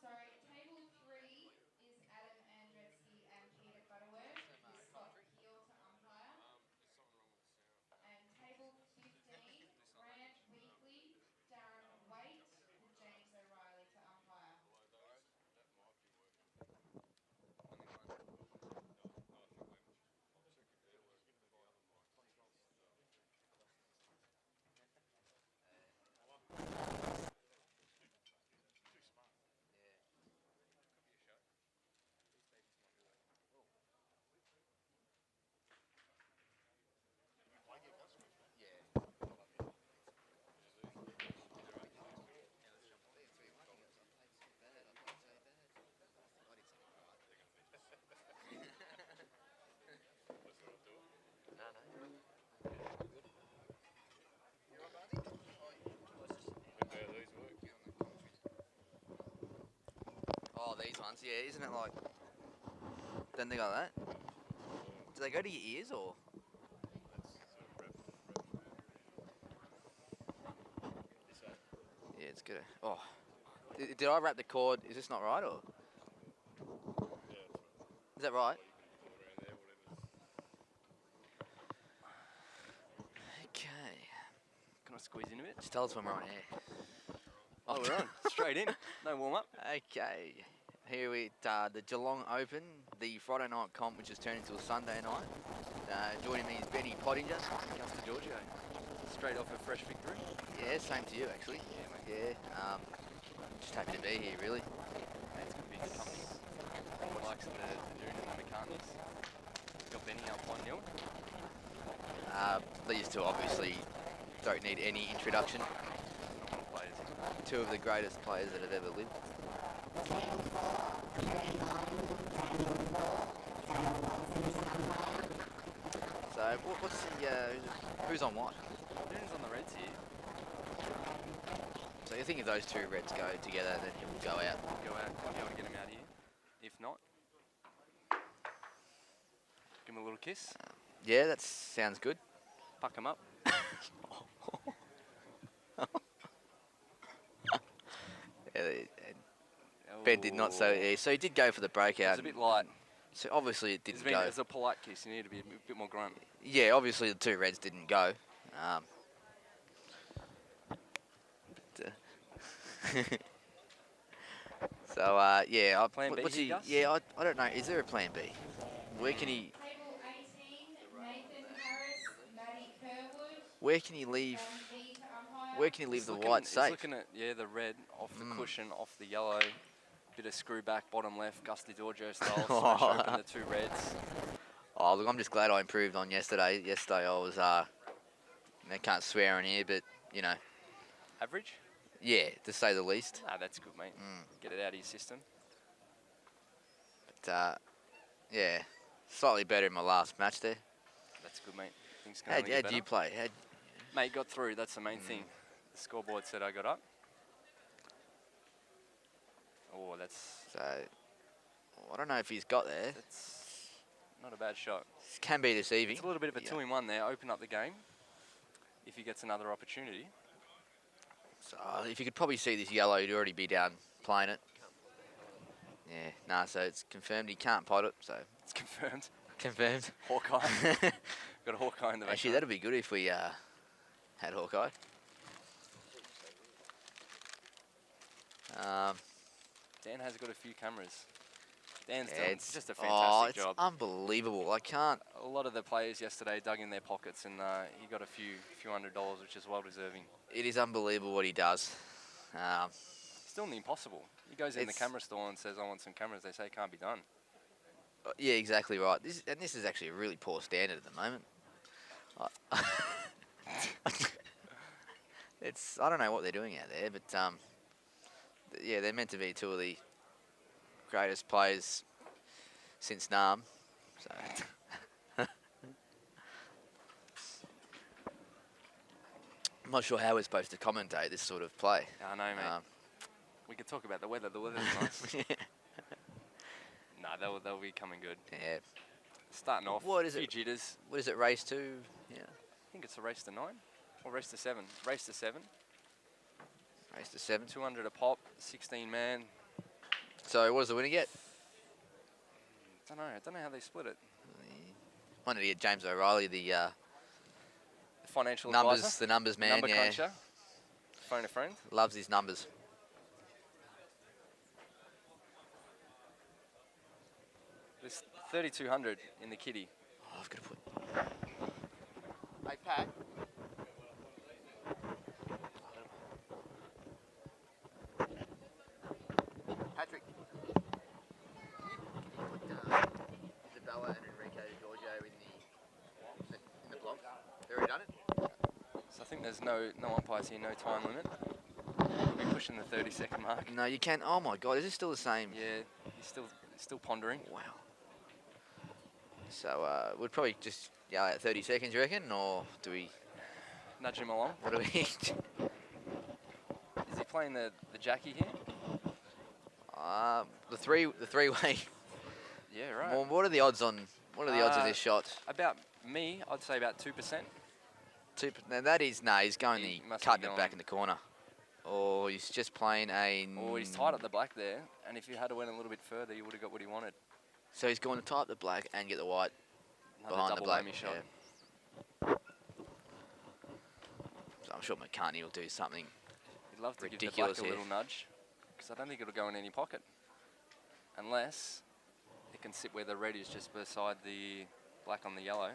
Sorry, table 3 is Adam Andretzky and Peter Butterworth with Scott Peel to umpire. And table 15, Grant Weekly, Darren Waite with James O'Reilly to umpire. Oh, these ones, yeah, isn't it like... Don't they go like that? Do they go to your ears, or...? Yeah, it's good. Oh. Did I wrap the cord? Is this not right, or...? Is that right? Okay. Can I squeeze in a bit? Just tell us when we're on air. Oh, we're on. Straight in. No warm-up. Okay. Here we the Geelong Open, the Friday night comp, which has turned into a Sunday night. Joining me is Benny Pottinger. Augusta Giorgio. Straight off a fresh victory. Yeah, same to you, actually. Yeah, mate. Yeah. Just happy to be here, really. Mate, it's good to be in the company. The likes of the Nunan and the McCartneys. Got Benny up 1-0. These two obviously don't need any introduction. Phenomenal players. Two of the greatest players that have ever lived. So, what's the, who's on what? Nunan's on the Reds here. So you think if those two Reds go together, then he'll go out? Go out. Might be able to get him out here. If not, give him a little kiss. Yeah, that sounds good. Puck him up. Ben did not say. So he did go for the breakout. It's a bit light. So obviously it didn't go. It's a polite kiss. You need to be a bit more grunt. Yeah, obviously the two Reds didn't go. So yeah, Plan B what's here, he? Gus? Yeah, I don't know. Is there a plan B? Where can he? Table 18, Nathan Harris, Matty Kerwood. Where can he leave? John V to umpire. Where can he leave the Looking- white He's safe? looking at the red off the cushion, off the yellow. Bit of screw back, bottom left, Gusty Giorgio style. Smash open the two Reds. Oh, look, I'm just glad I improved on yesterday. Yesterday I was, I can't swear on here, but, you know, Average? yeah, to say the least. Ah, that's good, mate. Get it out of your system. But, yeah, slightly better in my last match there. That's good, mate. Things can only get How'd better. you play? Mate, got through. That's the main thing. The scoreboard said I got up. Oh, that's... So, I don't know if he's got there. That's... Not a bad shot. Can be deceiving. It's a little bit of a 2-in-1 there. Open up the game if he gets another opportunity. So if you could probably see this yellow, you'd already be down playing it. Yeah, nah, so it's confirmed he can't pot it, so. It's confirmed. Confirmed. Hawkeye. Got a Hawkeye in the back. Actually, that'd be good if we had Hawkeye. Dan has got a few cameras. Dan's Yeah, done it's just a fantastic it's job. unbelievable. I can't. A lot of the players yesterday dug in their pockets, and he got a few $100, which is well deserving. It is unbelievable what he does. Still the impossible. He goes in the camera store and says, "I want some cameras." They say it can't be done. Yeah, exactly right. This is actually a really poor standard at the moment. I don't know what they're doing out there, but yeah, they're meant to be two of the greatest players since Nam. So I'm not sure how we're supposed to commentate this sort of play. I know, mate. We could talk about the weather. The weather's nice. Nah, they'll be coming good. Yeah. Starting off, What is a few it? jitters. What is it, race 2? Yeah. I think it's a race to 9 or race to 7. Race to 7. Race to 7. 200 a pop, 16 man. So what does the winner get? I don't know how they split it. Wanted to get James O'Reilly, the Financial numbers, advisor, the numbers man. number Yeah, cruncher. Phone a friend. loves his numbers. There's 3,200 in the kitty. Oh, I've got to put. Hey Pat. Patrick. Can you put Isabella and Enrico Giorgio in the block? They've already done it. So I think there's no umpires here, no time limit. We'll be pushing the 30-second mark. No, you can. Oh my God, is it still the same? Yeah, he's still pondering. Wow. So we'd probably just yell out 30 seconds, you reckon, or do we? Nudge him along. What do we? Is he playing the Jackie here? The three-way. Yeah, right. Well, what are the odds on? What are the odds of this shot? About me, I'd say about 2%. Now that is he's going He must be cutting it going- back in the corner. Or he's just playing a. Or he's tied up the black there, and if you had went a little bit further, you would have got what he wanted. So he's going to tie up the black and get the white Another behind the double black. whammy shot. Yeah. So I'm sure McCartney will do something. He'd love to ridiculous give the black a here. little nudge, because I don't think it'll go in any pocket, unless it can sit where the red is just beside the black on the yellow.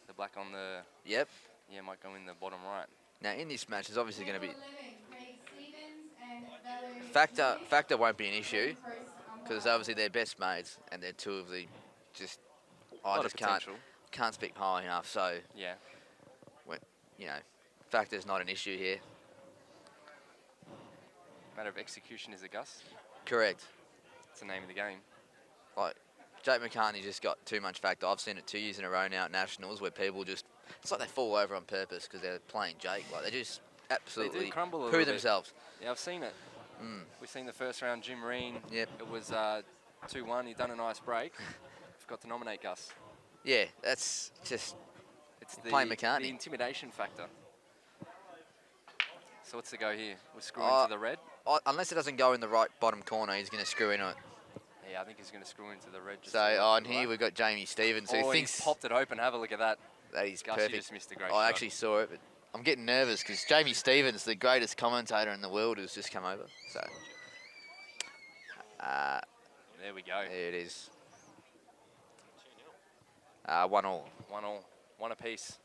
The black on the Yep. yeah might go in the bottom right. Now in this match, there's obviously going to be Factor factor won't be an issue because obviously they're best mates and they're two of the just. A I lot just of potential. can't speak high enough. So Yeah. Factor's not an issue here. Matter of execution is a Gus. Correct. It's the name of the game. Like Jake McCartney just got too much factor. I've seen it 2 years in a row now at nationals where people just it's like they fall over on purpose because they're playing Jake. Like they just absolutely crumble a poo little bit. themselves. Yeah, I've seen it. We've seen the first round, Jim Marine. Yep. It was 2-1. He'd done a nice break. Forgot to nominate Gus. Yeah, that's just It's Playing McCartney. the intimidation factor. So what's the go here? We're screwing to the red. unless it doesn't go in the right bottom corner, he's going to screw into it. Yeah, I think he's going to screw into the red. Just So to the on left. here we've got Jamie Stevens who Oh, thinks he's popped it open. Have a look at that. that he's Gus, you perfect. just missed a great I shot. actually saw it, but I'm getting nervous because Jamie Stevens, the greatest commentator in the world, has just come over. So There we go. there it is. 1-1. 1-1. One apiece.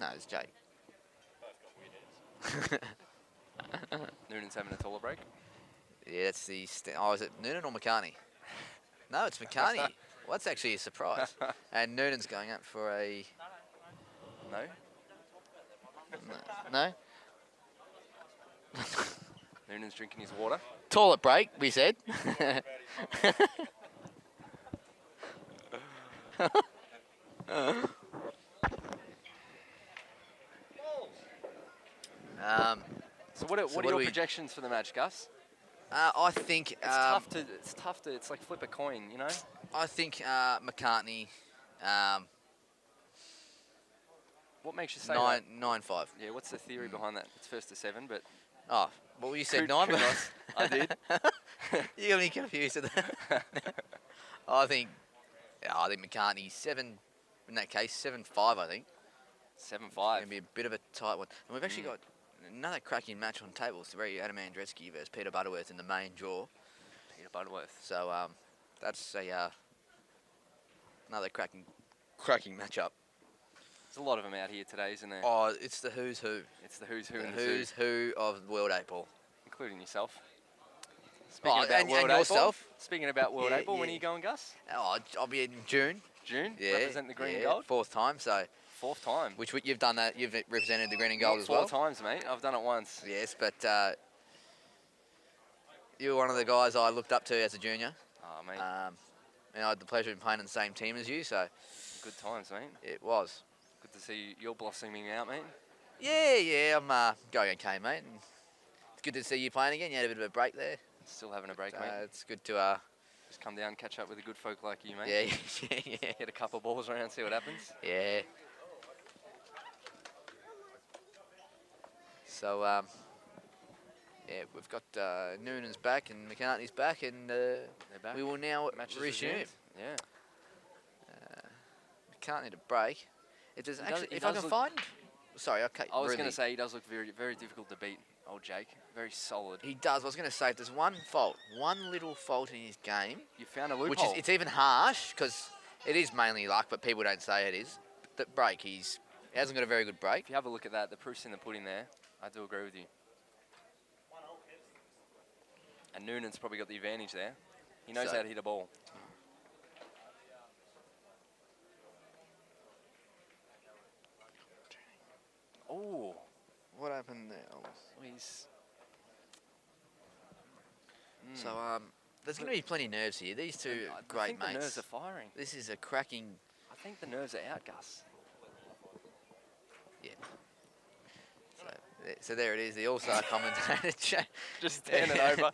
No, it's Jake. Noonan's having a taller break. Yeah, that's the. Is it Nunan or McCartney? No, it's McCartney. Well, that's actually a surprise. And Noonan's going up for a. No? No? Noonan's drinking his water. Toilet break, we said. So what are what your do we- projections for the match, Gus? I think. It's tough to. It's like flip a coin, you know. I think McCartney, What makes you say nine that? 9-5. Yeah, what's the theory behind that? It's first to 7, but Oh, well, you said 9, but kudos. I did. you got me confused with that. I think McCartney 7. In that case, 7-5. I think 7-5. gonna be a bit of a tight one. And we've actually got another cracking match on table. It's very Adam Andreski versus Peter Butterworth in the main draw. Peter Butterworth. So that's another cracking matchup. There's a lot of them out here today, isn't there? Oh, it's the who's who. It's the who's who The in the who's zoo, who of World 8 Ball. including yourself. Speaking Oh, about and World 8 Ball. yourself. Speaking about World Yeah, 8 Ball, when yeah. are you going, Gus? Oh, I'll be in June. June? Yeah, Represent the green and yeah, gold? 4th time. So, 4th time. which you've done that. You've represented the green and gold Not as 4 well. times, mate. I've done it once. Yes, but you were one of the guys I looked up to as a junior. Oh, mate. And I had the pleasure of playing in the same team as you. So Good times, mate. it was. Good to see you're blossoming out, mate. Yeah, I'm going okay, mate. And it's good to see you playing again. You had a bit of a break there. Still having a break, But, mate. it's good to Just come down, catch up with the good folk like you, mate. yeah. Hit a couple of balls around, see what happens. Yeah. So, yeah, we've got Nunan's back and McCartney's back, and They're back. we will now Matches resume. resumed. Yeah. McCartney to break. If there's He does- actually, he if I does can look- find, sorry, okay. I was really. going to say he does look very, very difficult to beat, old Jake. Very solid. He does. I was going to say if there's one little fault in his game, You found a loophole. which is it's even harsh because it is mainly luck, but people don't say it is. That break, he hasn't got a very good break. If you have a look at that, the proof's in the pudding there. I do agree with you. And Nunan's probably got the advantage there. He knows So- how to hit a ball. Oh, What happened there? he's... So there's going to be plenty of nerves here. These two I great think mates. the nerves are firing. This is a cracking. I think the nerves are out, Gus. Yeah. So there it is. The All-Star commentator. Just standing over.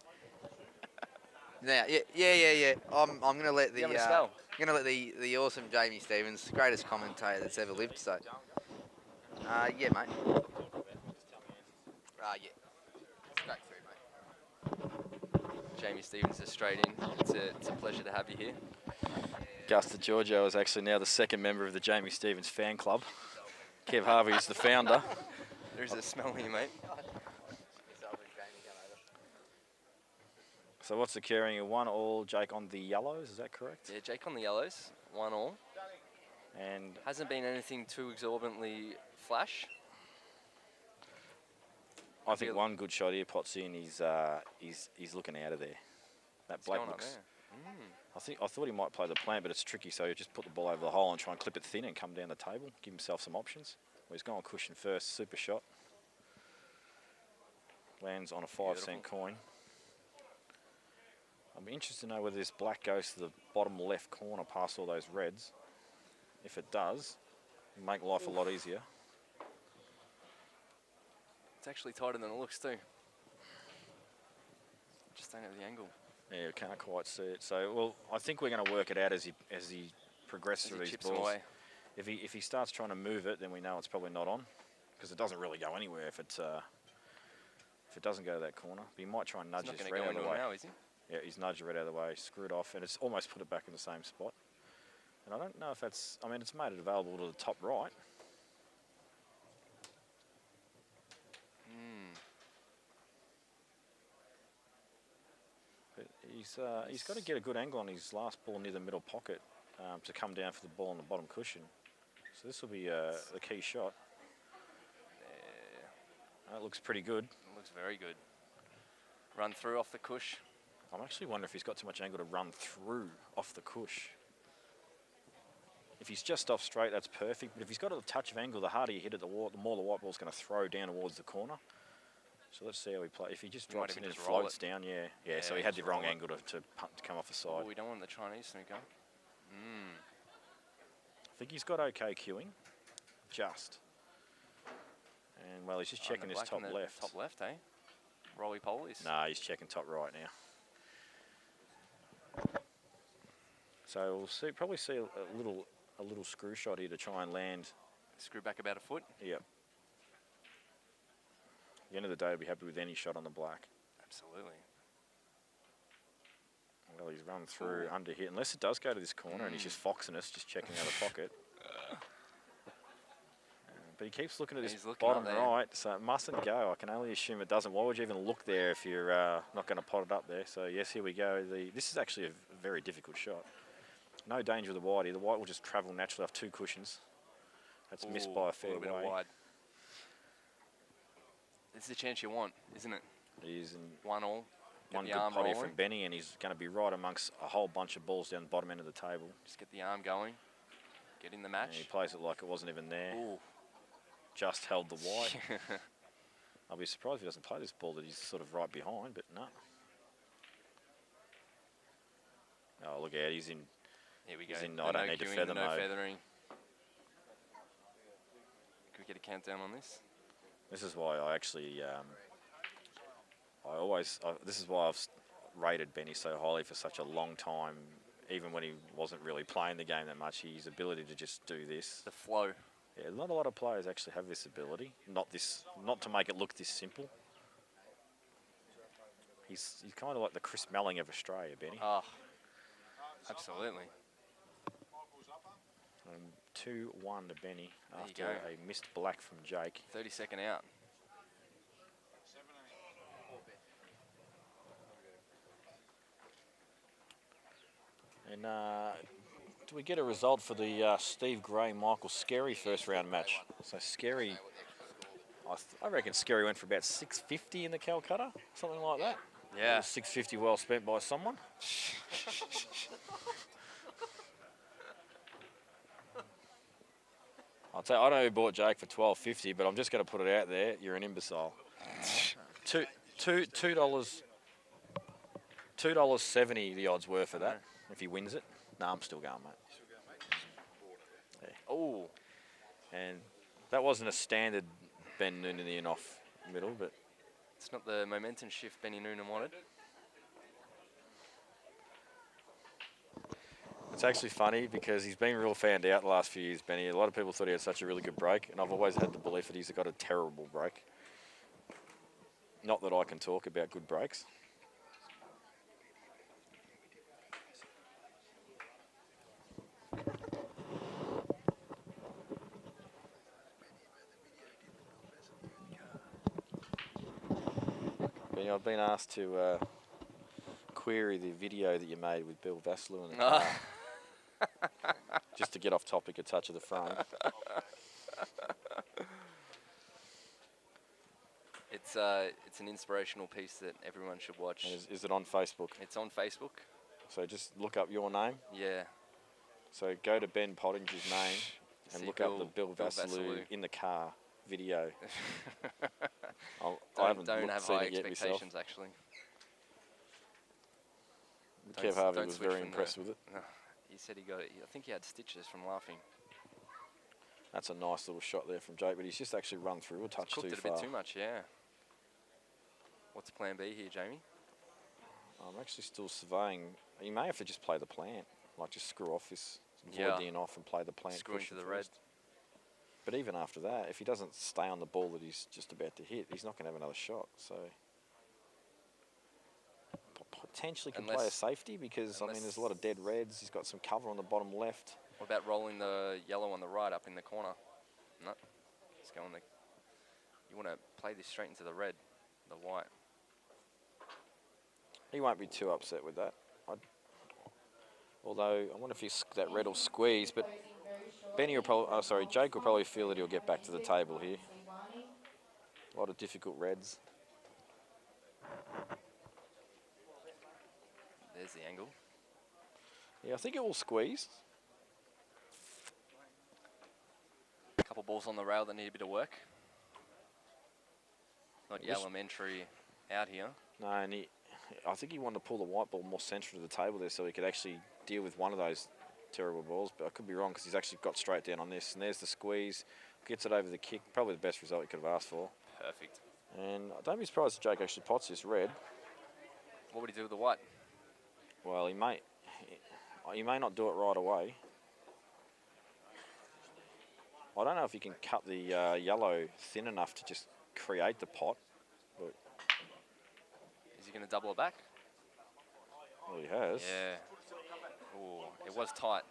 Now, yeah. I'm going to let the You having a spell? I'm going to let the awesome Jamie Stevens, greatest commentator that's ever lived. So, yeah, mate. Yeah. Straight through, mate. Jamie Stevens is straight in. It's a pleasure to have you here. Gus DeGiorgio is actually now the second member of the Jamie Stevens fan club. Kev Harvey is the founder. There's a smell here, mate. So what's occurring? A 1-all, Jake on the yellows, is that correct? Yeah, Jake on the yellows, 1-all. And Hasn't been anything too exorbitantly flash. I think one good shot here, Potsy, and he's looking out of there. That It's Blake going up looks. there. I thought he might play the plan, but it's tricky. So you just put the ball over the hole and try and clip it thin and come down the table, give himself some options. Well, he's going cushion first, super shot. Lands on a 5-cent coin. I'll be interested to know whether this black goes to the bottom left corner past all those reds. If it does, it'll make life a lot easier. It's actually tighter than it looks too. Just don't have the angle. Yeah, you can't quite see it. So, well, I think we're going to work it out as he progresses As through he these chips them balls. away. If he starts trying to move it, then we know it's probably not on, because it doesn't really go anywhere if it doesn't go to that corner. But he might try and nudge He's not this going to red go out of into the it way. now, is he? Yeah, he's nudged the red out of the way, screwed off, and it's almost put it back in the same spot. And I don't know if that's. I mean, it's made it available to the top right. But he's got to get a good angle on his last ball near the middle pocket to come down for the ball on the bottom cushion. So this will be the key shot. That looks pretty good. It looks very good. Run through off the cush. I'm actually wondering if he's got too much angle to run through off the cush. If he's just off straight, that's perfect. But if he's got a touch of angle, the harder you hit it, the more the white ball's going to throw down towards the corner. So let's see how he plays. If he just He might drops it even and just roll floats it. down, yeah. Yeah, So he had the just wrong roll it. angle to come off the side. Oh, we don't want the Chinese snooker. I think he's got okay queuing, just. And well, he's just checking his top left. Top left, eh? Roly polies. Nah, he's checking top right now. So we'll see, probably see a little screw shot here to try and land. Screw back about a foot. Yep. At the end of the day, I'll be happy with any shot on the black. Absolutely. Well, he's run through under hit, unless it does go to this corner and he's just foxing us, just checking out the pocket. But he keeps looking at this bottom right, so it mustn't go. I can only assume it doesn't. Why would you even look there if you're not going to pot it up there? So yes, here we go. This is actually a very difficult shot. No danger of the white here. The white will just travel naturally off 2 cushions. That's missed by a fair way. Wide. This is the chance you want, isn't it? He's in 1 all. one good pot here from Benny, and he's going to be right amongst a whole bunch of balls down the bottom end of the table. Just get the arm going. Get in the match. And he plays it like it wasn't even there. Ooh. Just held the white. I'll be surprised if he doesn't play this ball that he's sort of right behind, but no. Oh, look out, he's in. Here we go. He's in, I don't need to feather mode. Feathering. Could we get a countdown on this? This is why I actually, this is why I've rated Benny so highly for such a long time. Even when he wasn't really playing the game that much, his ability to just do this. The flow. Yeah, not a lot of players actually have this ability. Not to make it look this simple. He's kind of like the Chris Melling of Australia, Benny. Oh, absolutely. 2-1 to Benny after go. a missed black from Jake. 30-second out. And do we get a result for the Steve Gray, Michael Skerry first round match? So Skerry, I reckon Skerry went for about 650 in the Calcutta, something like that. Yeah. 650 well spent by someone. I'll tell you, I know who bought Jake for $12.50, but I'm just going to put it out there. You're an imbecile. $2.70 the odds were for that. If he wins it, no, I'm still going, mate. Yeah. Oh, and that wasn't a standard Ben Nunan in off middle, but it's not the momentum shift Benny Nunan wanted. it's actually funny because he's been real found out the last few years, Benny. A lot of people thought he had such a really good break, and I've always had the belief that he's got a terrible break. Not that I can talk about good breaks. Benny, I've been asked to query the video that you made with Bill Vassalou in the car. Just to get off topic a touch of the frame. It's an inspirational piece that everyone should watch. Is it on Facebook? It's on Facebook. So just look up your name. Yeah. So go to Ben Pottinger's name and See look up the Bill Vassalou in the car video. I don't have high it yet expectations, actually. Kev Harvey was very impressed with it. He said he got it. I think he had stitches from laughing. That's a nice little shot there from Jake, but he's just actually run through a touch too far. Cooked it a bit too much, yeah. What's plan B here, Jamie? I'm actually still surveying. You may have to just play the plant, like just screw off this, void the in off and play the plant. Screw into the red. But even after that, if he doesn't stay on the ball that he's just about to hit, he's not going to have another shot. So potentially can play a safety because, I mean, there's a lot of dead reds. He's got some cover on the bottom left. What about rolling the yellow on the right up in the corner? No. Just go on the... You want to play this straight into the red, the white. He won't be too upset with that. Although, I wonder if that red will squeeze, but Benny will probably, Jake will probably feel that he'll get back to the table here. A lot of difficult reds. There's the angle. Yeah, I think it will squeeze. A couple balls on the rail that need a bit of work. Not your elementary out here. No, and I think he wanted to pull the white ball more central to the table there so he could actually deal with one of those terrible balls, but I could be wrong because he's actually got straight down on this. And there's the squeeze, gets it over the kick, probably the best result he could have asked for. Perfect. And don't be surprised if Jake actually pots this red. What would he do with the white? Well, he may. You may not do it right away. I don't know if you can cut the yellow thin enough to just create the pot. But Is he going to double it back? well, he has. Yeah. Oh, it was tight.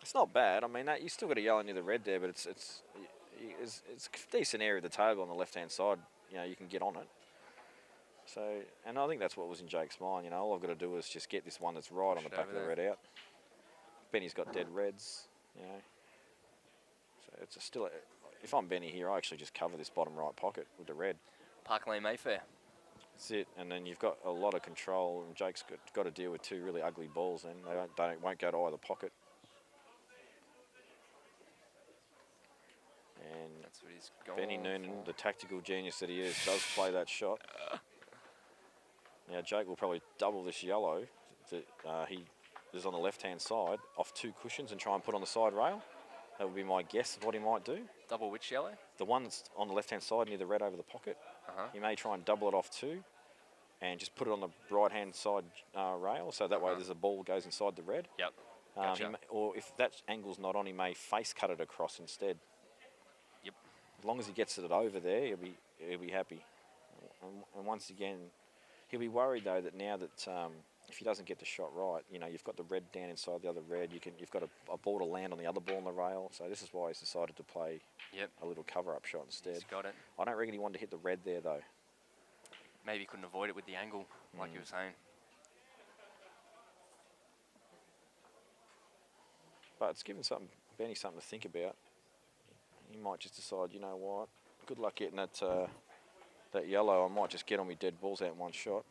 It's not bad. I mean, you still got a yellow near the red there, but it's a decent area of the table on the left-hand side. You know, you can get on it. So, and I think that's what was in Jake's mind. You know, all I've got to do is just get this one that's right on the back of the red out. Benny's got dead reds. You know, so it's still. If I'm Benny here, I actually just cover this bottom right pocket with the red. Park Lane Mayfair. That's it, and then you've got a lot of control. And Jake's got to deal with two really ugly balls. Then they won't go to either pocket. And That's what he's going Benny Nunan, for. the tactical genius that he is, does play that shot. Now Jake will probably double this yellow that he is on the left-hand side off two cushions and try and put on the side rail. That would be my guess of what he might do. Double which yellow? The one that's on the left-hand side near the red over the pocket. He may try and double it off two and just put it on the right-hand side rail, so that way there's a ball goes inside the red. Yep. Gotcha. Or if that angle's not on, he may face cut it across instead. Yep. As long as he gets it over there, he'll be happy. And once again, he'll be worried though that now that if he doesn't get the shot right, you know, you've got the red down inside the other red. You've got a ball to land on the other ball on the rail. So this is why he's decided to play a little cover-up shot instead. He's got it. I don't reckon he wanted to hit the red there though. Maybe he couldn't avoid it with the angle, like you were saying. But it's given Benny something to think about. He might just decide, you know what, good luck getting that yellow. I might just get on my dead balls out in one shot.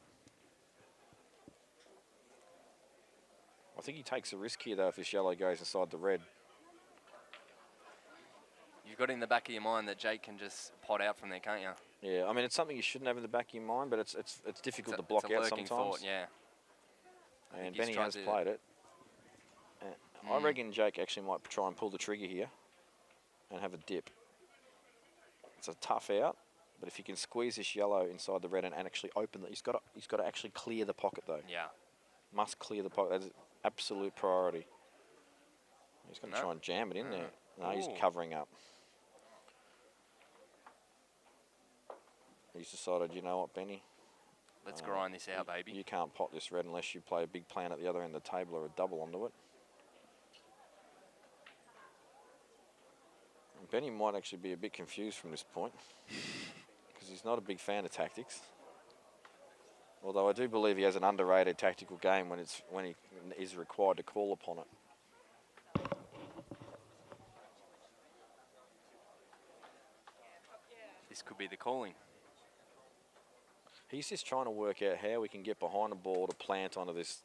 I think he takes a risk here, though, if this yellow goes inside the red. You've got in the back of your mind that Jake can just pot out from there, can't you? Yeah, I mean, it's something you shouldn't have in the back of your mind, but it's difficult to block out sometimes. Thought, yeah. And Benny has played it. I reckon Jake actually might try and pull the trigger here and have a dip. It's a tough out, but if he can squeeze this yellow inside the red and actually open it, he's got to actually clear the pocket, though. Yeah. Must clear the pocket. That's absolute priority. He's going to try and jam it in there. No, he's covering up. He's decided, you know what, Benny? Let's grind this out, baby. You can't pot this red unless you play a big plan at the other end of the table or a double onto it. And Benny might actually be a bit confused from this point because he's not a big fan of tactics. Although I do believe he has an underrated tactical game when he is required to call upon it. This could be the calling. He's just trying to work out how we can get behind the ball to plant onto this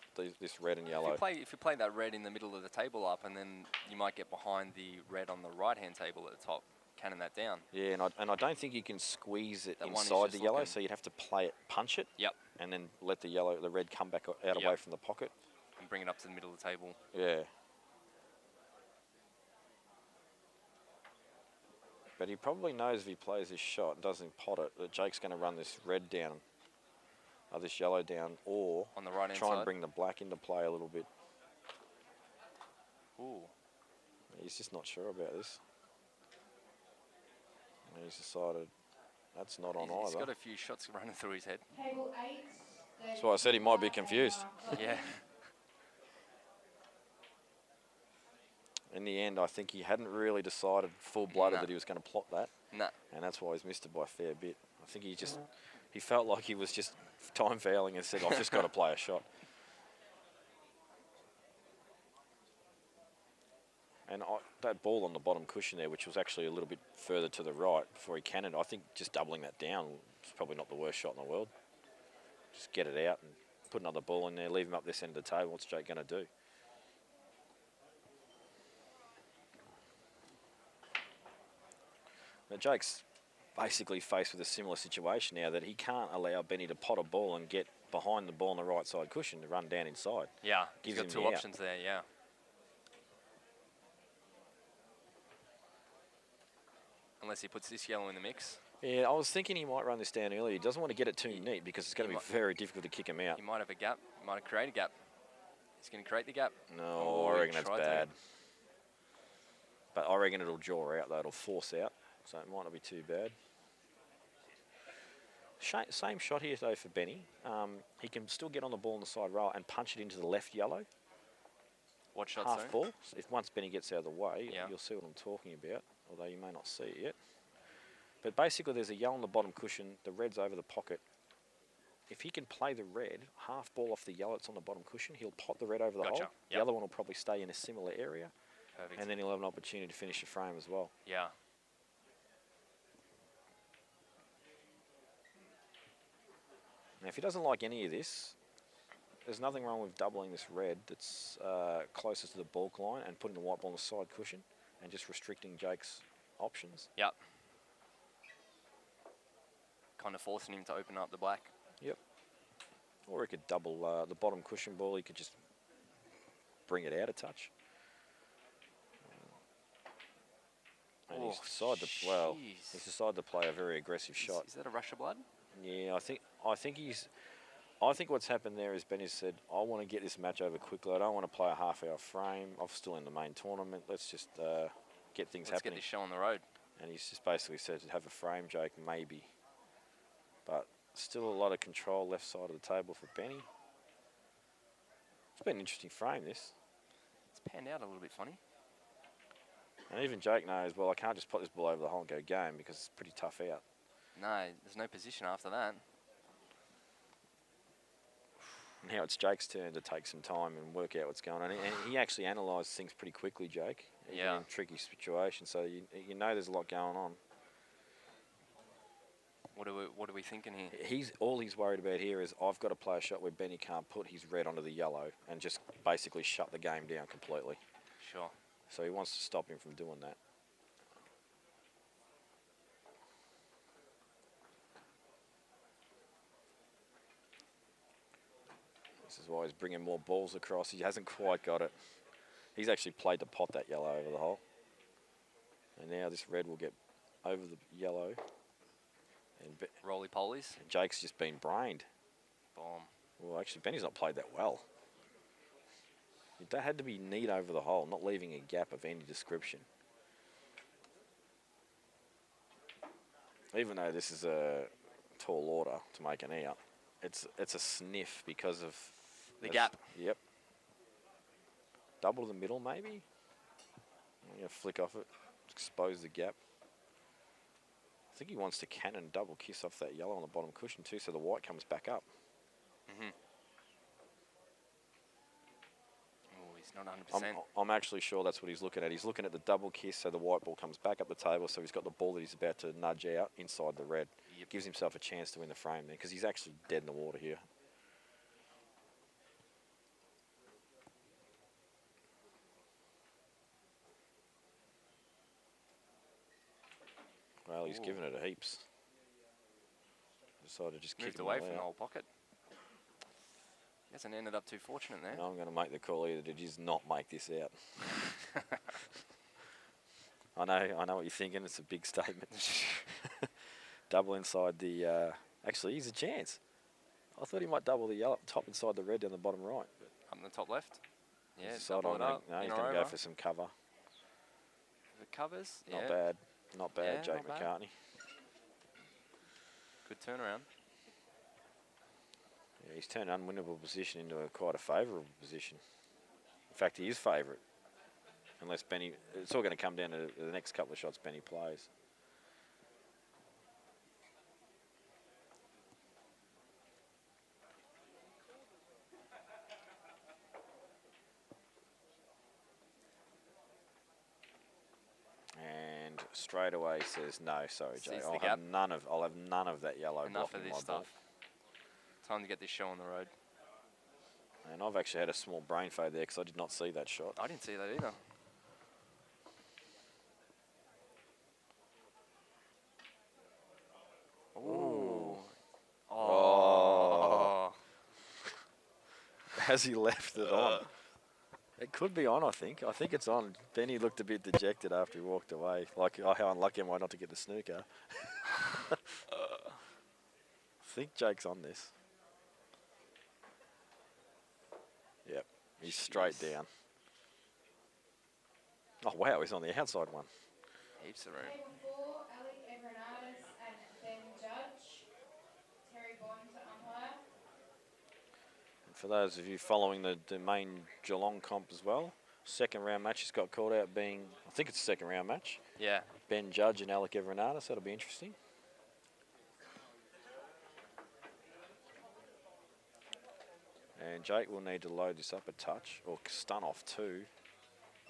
red and yellow. If you play that red in the middle of the table up, and then you might get behind the red on the right-hand table at the top, cannon that down. Yeah, and I don't think you can squeeze it That inside the yellow, so you'd have to play it, punch it, and then let the red come back out away from the pocket. And bring it up to the middle of the table. Yeah. But he probably knows if he plays this shot and doesn't pot it, that Jake's going to run this red down, or this yellow down, or on the right-hand try side. and bring the black into play a little bit. Ooh. He's just not sure about this. And he's decided that's not on either. He's got a few shots running through his head. Table 8. That's why I said he might be confused. Yeah. In the end, I think he hadn't really decided full-blooded that he was going to plot that. No. And that's why he's missed it by a fair bit. I think he felt like he was just time fouling and said, I've just got to play a shot. And that ball on the bottom cushion there, which was actually a little bit further to the right before he cannoned, I think just doubling that down is probably not the worst shot in the world. Just get it out and put another ball in there, leave him up this end of the table. What's Jake going to do? Now Jake's basically faced with a similar situation now, that he can't allow Benny to pot a ball and get behind the ball on the right side cushion to run down inside. Yeah, Gives he's got him two the out. options there, yeah. Unless he puts this yellow in the mix. Yeah, I was thinking he might run this down early. He doesn't want to get it too neat because it's going to be very difficult to kick him out. He might have a gap. He might have created a gap. He's going to create the gap. No, Oh, I he reckon that's tried to. bad. But I reckon it'll draw out, though. It'll force out, so it might not be too bad. Same shot here, though, for Benny. He can still get on the ball on the side rail and punch it into the left yellow. What shot, Half sorry? ball. So if once Benny gets out of the way, Yeah. you'll see what I'm talking about, although you may not see it yet. But basically, there's a yellow on the bottom cushion. The red's over the pocket. If he can play the red, half ball off the yellow that's on the bottom cushion, he'll pot the red over the hole. Yep. The other one will probably stay in a similar area. Perfect. And then he'll have an opportunity to finish the frame as well. Yeah. Now, if he doesn't like any of this, there's nothing wrong with doubling this red that's closest to the balk line and putting the white ball on the side cushion and just restricting Jake's options. Yep. Kind of forcing him to open up the black. Yep. Or he could double the bottom cushion ball. He could just bring it out a touch. And he's decided to he's decided to play a very aggressive shot. Is that a rush of blood? Yeah, I think what's happened there is Benny said, I want to get this match over quickly. I don't want to play a half-hour frame. I'm still in the main tournament. Let's just get things Let's happening. get this show on the road. And he's just basically said to have a frame, Jake, maybe. But still a lot of control left side of the table for Benny. It's been an interesting frame, this. It's panned out a little bit funny. And even Jake knows, well, I can't just put this ball over the hole and go game because it's pretty tough out. No, there's no position after that. Now it's Jake's turn to take some time and work out what's going on. And he actually analysed things pretty quickly, Jake. Yeah. In a tricky situation, so you know there's a lot going on. What are we thinking here? All he's worried about here is I've got to play a shot where Benny can't put his red onto the yellow and just basically shut the game down completely. Sure. So he wants to stop him from doing that. This is why he's bringing more balls across. He hasn't quite got it. He's actually played to pot that yellow over the hole. And now this red will get over the yellow. And Roly-polies. Jake's just been brained. Bomb. Well, actually, Benny's not played that well. That had to be neat over the hole, not leaving a gap of any description. Even though this is a tall order to make an out, it's a sniff because of the gap. Yep. Double the middle, maybe. I'm gonna flick off it, expose the gap. I think he wants to cannon double kiss off that yellow on the bottom cushion too, so the white comes back up. Mm-hmm. Oh, he's not 100%. I'm actually sure that's what he's looking at. He's looking at the double kiss, so the white ball comes back up the table, so he's got the ball that he's about to nudge out inside the red. Yep. Gives himself a chance to win the frame there, because he's actually dead in the water here. Well, he's given it a heaps. Decided to just kick Moved it away all from the out. whole pocket. He hasn't ended up too fortunate there. And I'm going to make the call here that it is not make this out. I know what you're thinking. It's a big statement. Double inside the... actually, he's a chance. I thought he might double the yellow top inside the red down the bottom right. Up in the top left. Yeah, He's double it up. No, he's in or going to go over. for some cover. The covers. Not Yeah. bad. Not bad, Yeah, Jake not bad. McCartney. Good turnaround. Yeah, he's turned an unwinnable position into quite a favourable position. In fact, he is favourite. Unless Benny... It's all going to come down to the next couple of shots Benny plays. And straight away says no. Sorry, Jay. Sees the I'll gap. have none of that yellow. Enough blocking of my this ball. stuff. Time to get this show on the road. And I've actually had a small brain fade there because I did not see that shot. I didn't see that either. Ooh. Oh. Has he left it on? It could be on, I think. I think it's on. Benny looked a bit dejected after he walked away. Like, oh, how unlucky am I not to get the snooker? think Jake's on this. Yep, he's straight Jeez. down. Oh, wow, he's on the outside one. Heaps of room. Table 4, Alec Everinatis and Ben Judge. Terry Bond to umpire. For those of you following the main Geelong comp as well, second round match has got called out being, I think it's a second round match. Yeah. Ben Judge and Alec Everinatis, that'll be interesting. And Jake will need to load this up a touch, or stun off two.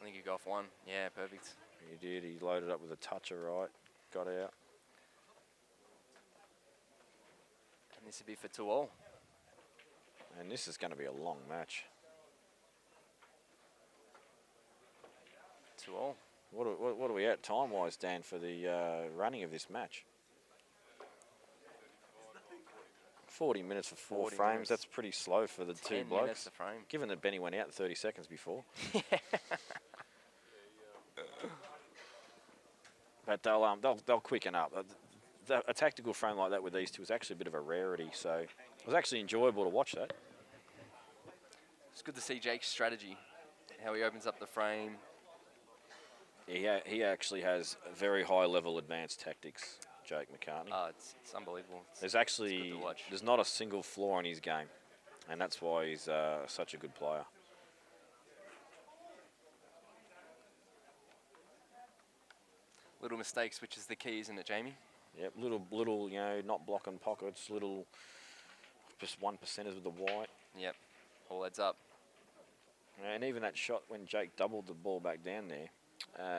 I think you go off one. Yeah, perfect. He did, he loaded up with a toucher right, got out. And this would be for 2-all. And this is going to be a long match. 2-all. What are we at time-wise, Dan, for the running of this match? 40 minutes for 4 40 frames. minutes. That's pretty slow for the 2 10 blokes. minutes a frame. Given that Benny went out in 30 seconds before. But they'll quicken up. A tactical frame like that with these two is actually a bit of a rarity. So it was actually enjoyable to watch that. It's good to see Jake's strategy, how he opens up the frame. He actually has a very high level advanced tactics, Jake McCartney. It's unbelievable. There's actually good to watch. there's not a single flaw in his game, and that's why he's such a good player. Little mistakes, which is the key, isn't it, Jamie? Yep, little, not blocking pockets, little, just 1%ers with the white. Yep, all adds up. And even that shot when Jake doubled the ball back down there,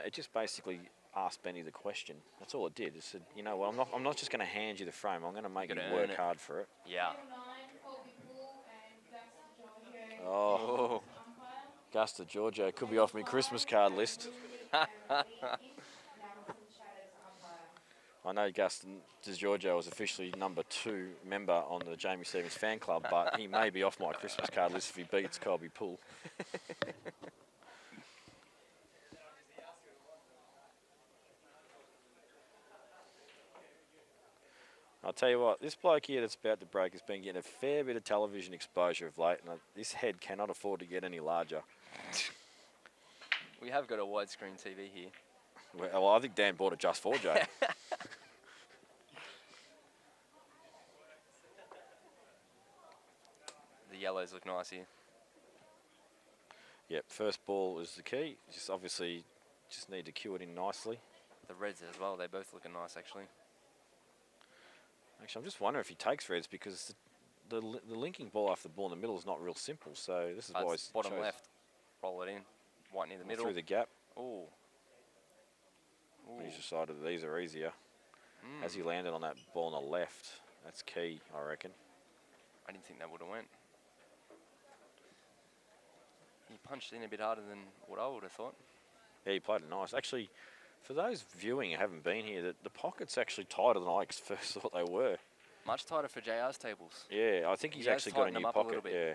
it just basically asked Benny the question. That's all it did. It said, you know what, I'm not just going to hand you the frame. I'm going to make you Gotta work earn it. hard for it. Yeah. Table 9, Colby Poole and Gus DeGiorgio. Oh, Oh. Umpire. Gus DeGiorgio could be off my Christmas card list. I know Gus DeGiorgio is officially number 2 member on the Jamie Stevens fan club, but he may be off my Christmas card list if he beats Colby Poole. I'll tell you what, this bloke here that's about to break has been getting a fair bit of television exposure of late, and this head cannot afford to get any larger. We have got a widescreen TV here. Well, I think Dan bought it just for Jay. The yellows look nice here. Yep, first ball is the key. Just obviously just need to cue it in nicely. The reds as well, they both looking nice, actually. Actually, I'm just wondering if he takes reds because the linking ball after the ball in the middle is not real simple. So this is why It's bottom left. Roll it in. White near the middle. through the gap. Ooh. He's decided that these are easier. As he landed on that ball on the left, that's key, I reckon. I didn't think that would have went. He punched in a bit harder than what I would have thought. Yeah, he played it nice. Actually, for those viewing who haven't been here, the pocket's actually tighter than I first thought they were. Much tighter for JR's tables. Yeah, I think he's He has actually got a tightened new them up a pocket. little bit. Yeah,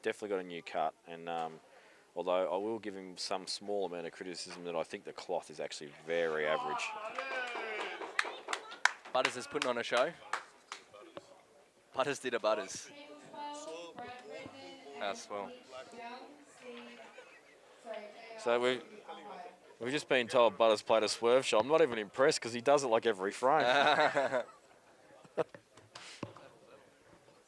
definitely got a new cut. And although I will give him some small amount of criticism that I think the cloth is actually very average. Butters is putting on a show. Butters did a Butters. Table 12, Brad Brendan and That's well. Nick Young, Steve. Sorry, JR. So umpire. we've just been told Butters played a swerve shot. I'm not even impressed because he does it like every frame.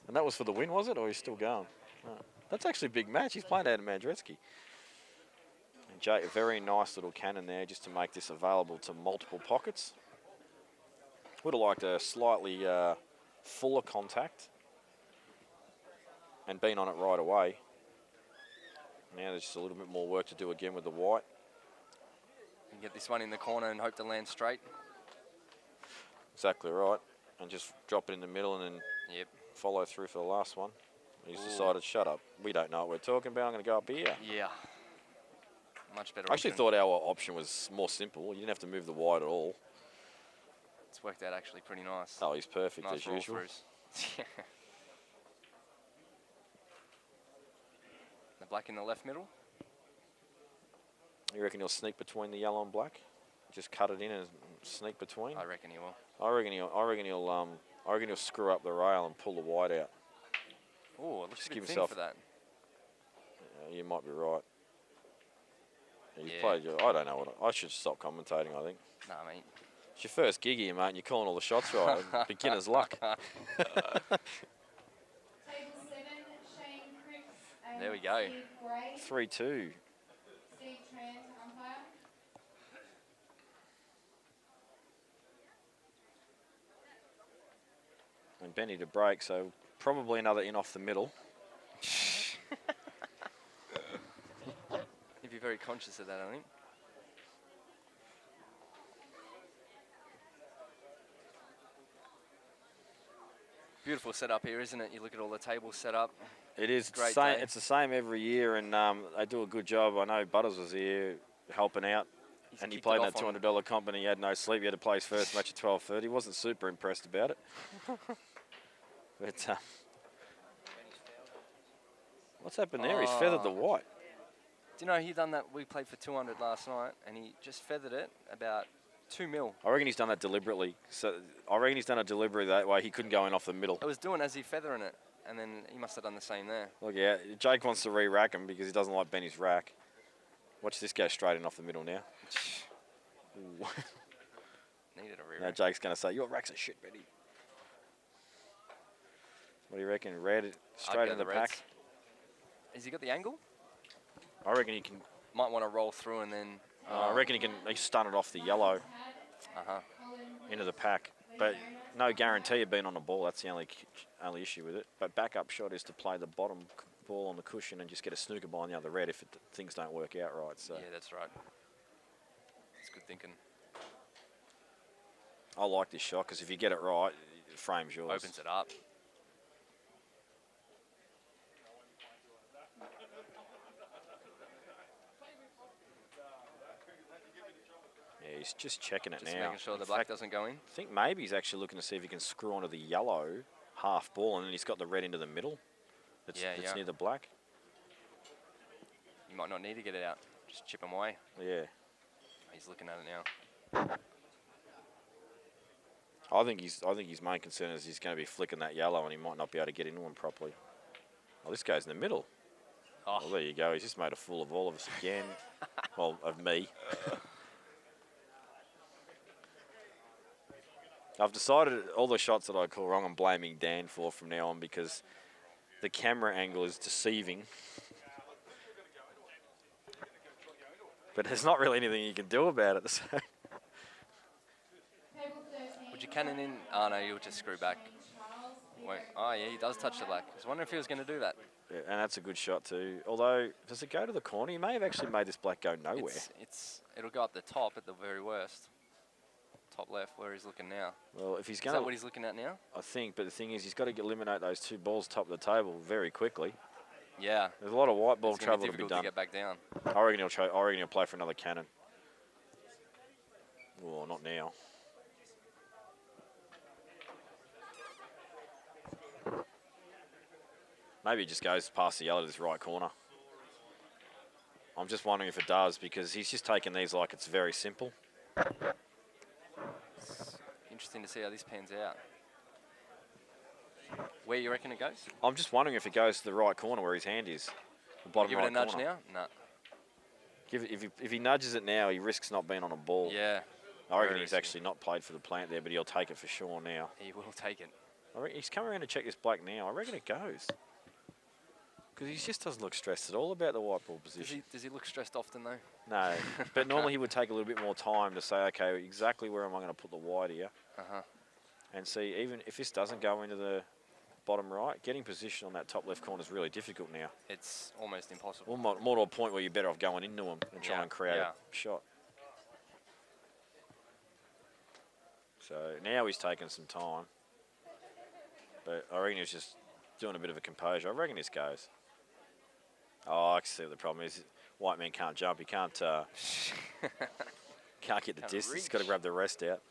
And that was for the win, was it? Or he's still going? Oh, that's actually a big match. He's playing Adam Mandretsky. And Jake, a very nice little cannon there just to make this available to multiple pockets. Would have liked a slightly fuller contact and been on it right away. Now there's just a little bit more work to do again with the white. You can get this one in the corner and hope to land straight. Exactly right. And just drop it in the middle and then Yep. follow through for the last one. He's Ooh. decided, shut up. We don't know what we're talking about. I'm going to go up here. Yeah. Much better I actually option. thought our option was more simple. You didn't have to move the wide at all. It's worked out actually pretty nice. Oh, he's perfect Nice as roll usual. throughs. The black in the left middle. You reckon he'll sneak between the yellow and black? Just cut it in and sneak between? I reckon he will. I reckon he'll screw up the rail and pull the white out. Oh, it looks Just a give bit thin himself- for that. You might be right. He's Yeah. played. I don't know what. I should stop commentating. I think Nah, mate. it's your first gig here, mate. And you're calling all the shots right. Beginner's luck. Table 7, Shane Cripps and There we go. Steve Gray. 3-2. Steve Tran to umpire. And Benny to break, so probably another in off the middle. He'd be very conscious of that, I think. Beautiful setup here, isn't it? You look at all the tables set up. It is Great same. day. It's the same every year, and they do a good job. I know Butters was here helping out, He's and he kicked played it in that off on- $200 comp, and he had no sleep. He had to play his first match at 12:30. He wasn't super impressed about it. But what's happened there? He's feathered the white. Do you know he done that? We played for 200 last night, and he just feathered it about 2 mil. I reckon he's done that deliberately. So I reckon he's done it deliberately that way. He couldn't go in off the middle. I was doing as he feathering it, and then he must have done the same there. Look out. Jake wants to re-rack him because he doesn't like Benny's rack. Watch this go straight in off the middle now. Ooh. Needed a Now rear. Jake's going to say, your rack's a shit, Benny. What do you reckon? Red straight in the pack? Has he got the angle? I reckon he can. Might want to roll through and then. I reckon he stun it off the yellow Uh-huh. into the pack. But no guarantee of being on the ball. That's the only issue with it. But backup shot is to play the bottom ball on the cushion and just get a snooker ball on the other red if things don't work out right. So Yeah, that's right. It's good thinking. I like this shot because if you get it right, the frame's yours. Opens it up. Yeah, he's just checking it Just now. making sure the In black fact, doesn't go in. I think maybe he's actually looking to see if he can screw onto the yellow half ball, and then he's got the red into the middle. That's Yeah. near the black. You might not need to get it out. Just chip him away. Yeah. He's looking at it now. I think his main concern is he's going to be flicking that yellow, and he might not be able to get into him properly. Oh, this goes in the middle. Oh, Well, there you go. He's just made a fool of all of us again. Well, of me. I've decided all the shots that I call wrong, I'm blaming Dan for from now on because the camera angle is deceiving. But there's not really anything you can do about it. So. Table 13. would you cannon in? Oh, no, you'll just screw back. Wait. Oh, yeah, he does touch the black. I was wondering if he was going to do that. Yeah, and that's a good shot too. Although, does it go to the corner? He may have actually made this black go nowhere. It'll go up the top at the very worst. Top left, where he's looking now. Well, if he's Is going that to, what he's looking at now? I think. But the thing is, he's got to eliminate those two balls top of the table very quickly. Yeah. There's a lot of white ball It's going to trouble be to be difficult to done. get back down. I reckon he'll play for another cannon. Well, not now. Maybe he just goes past the yellow to this right corner. I'm just wondering if it does because he's just taking these like it's very simple. It's interesting to see how this pans out. Where you reckon it goes? I'm just wondering if it goes to the right corner where his hand is. The bottom Give right it a nudge corner. now? No. If he nudges it now, he risks not being on a ball. Yeah. I reckon Very he's risky. actually not played for the plant there, but he'll take it for sure now. He will take it. I reckon he's coming around to check this black now. I reckon it goes. Because he just doesn't look stressed at all about the white ball position. Does he look stressed often, though? No, but normally he would take a little bit more time to say, okay, exactly where am I going to put the white here? Uh-huh. And see, even if this doesn't go into the bottom right, getting position on that top left corner is really difficult now. It's almost impossible. More to a point where you're better off going into him and trying Yeah, to create yeah. a shot. So now he's taking some time. But I reckon he's just doing a bit of a composure. I reckon this goes. Oh, I can see what the problem is. White man can't jump. He can't can't get the Can't distance. He's got to reach. grab the rest out.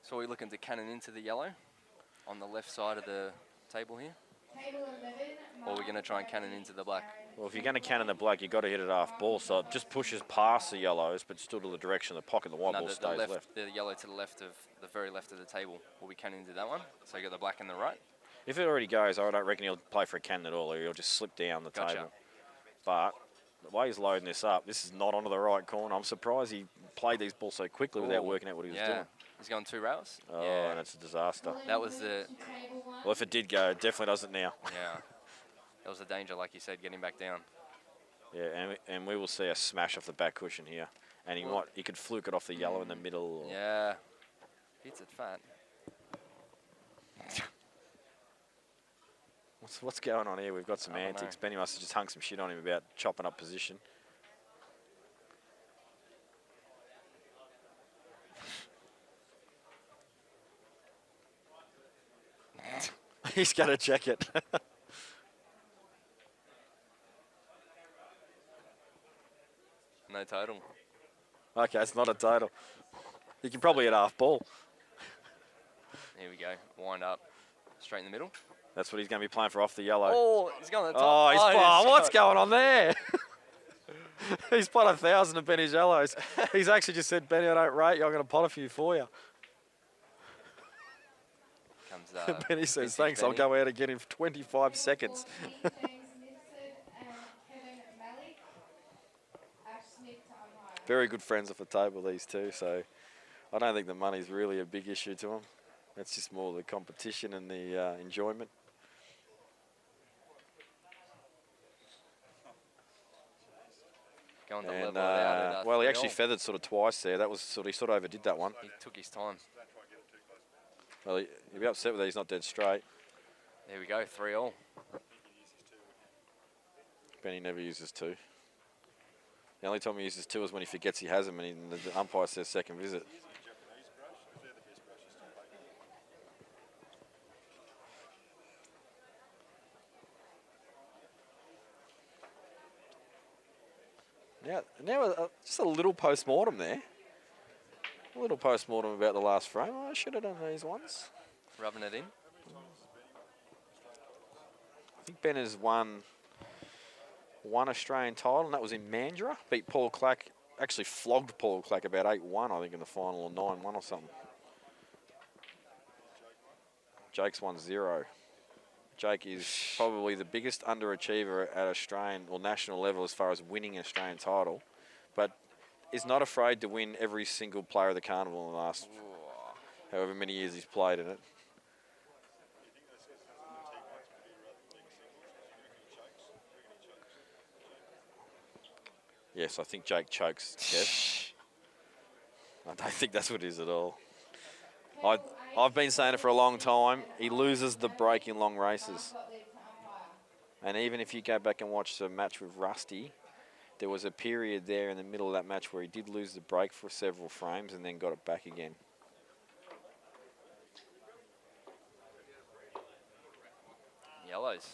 So we're looking to cannon into the yellow on the left side of the table here. Table 11. Or we're going to try and cannon into the black. Well, if you're going to cannon the black, you've got to hit it half ball, so it just pushes past the yellows, but still to the direction of the pocket. The white ball stays left. The yellow to the left of the very left of the table. Will be cannon into that one. So you got the black and the right. If it already goes, I don't reckon he'll play for a cannon at all, or he'll just slip down the table. But the way he's loading this up, this is not onto the right corner. I'm surprised he played these balls so quickly without working out what he was doing. He's going 2 rails. Oh, yeah. and it's a disaster. That was the... Well, if it did go, it definitely doesn't now. Yeah. That was a danger, like you said, getting back down. Yeah, and we will see a smash off the back cushion here. And he could fluke it off the yellow in the middle. Or yeah. Hits it fat. What's going on here? We've got some antics. Benny must have just hung some shit on him about chopping up position. He's going to check it. No total. Okay, it's not a total. You can probably hit half ball. Here we go. Wind up. Straight in the middle. That's what he's going to be playing for off the yellow. Oh, he's going to the top. What's going on there? He's pot 1,000 of Benny's yellows. He's actually just said, Benny, I don't rate you. I'm going to pot a few for you. Comes, Benny says, thanks. Benny. I'll go out again in 25 seconds. Very good friends off the table, these two. So I don't think the money's really a big issue to them. It's just more the competition and the enjoyment. Going to level it out. Well, he actually feathered sort of twice there. That was he sort of overdid that one. He took his time. Well, he'll be upset with that he's not dead straight. There we go, 3-all. Benny never uses 2. The only time he uses 2 is when he forgets he has them and the umpire says second visit. Now just a little post-mortem there. A little post-mortem about the last frame. I should have done these ones. Rubbing it in. I think Ben has won Australian title, and that was in Mandurah. Beat Paul Clack, actually flogged Paul Clack about 8-1, I think, in the final, or 9-1 or something. Jake's won 0. Jake is probably the biggest underachiever at Australian or national level as far as winning an Australian title, but is not afraid to win every single player of the carnival in the last however many years he's played in it. Yes, I think Jake chokes Kev. I don't think that's what it is at all. I've been saying it for a long time. He loses the break in long races. And even if you go back and watch the match with Rusty, there was a period there in the middle of that match where he did lose the break for several frames and then got it back again. Yellows.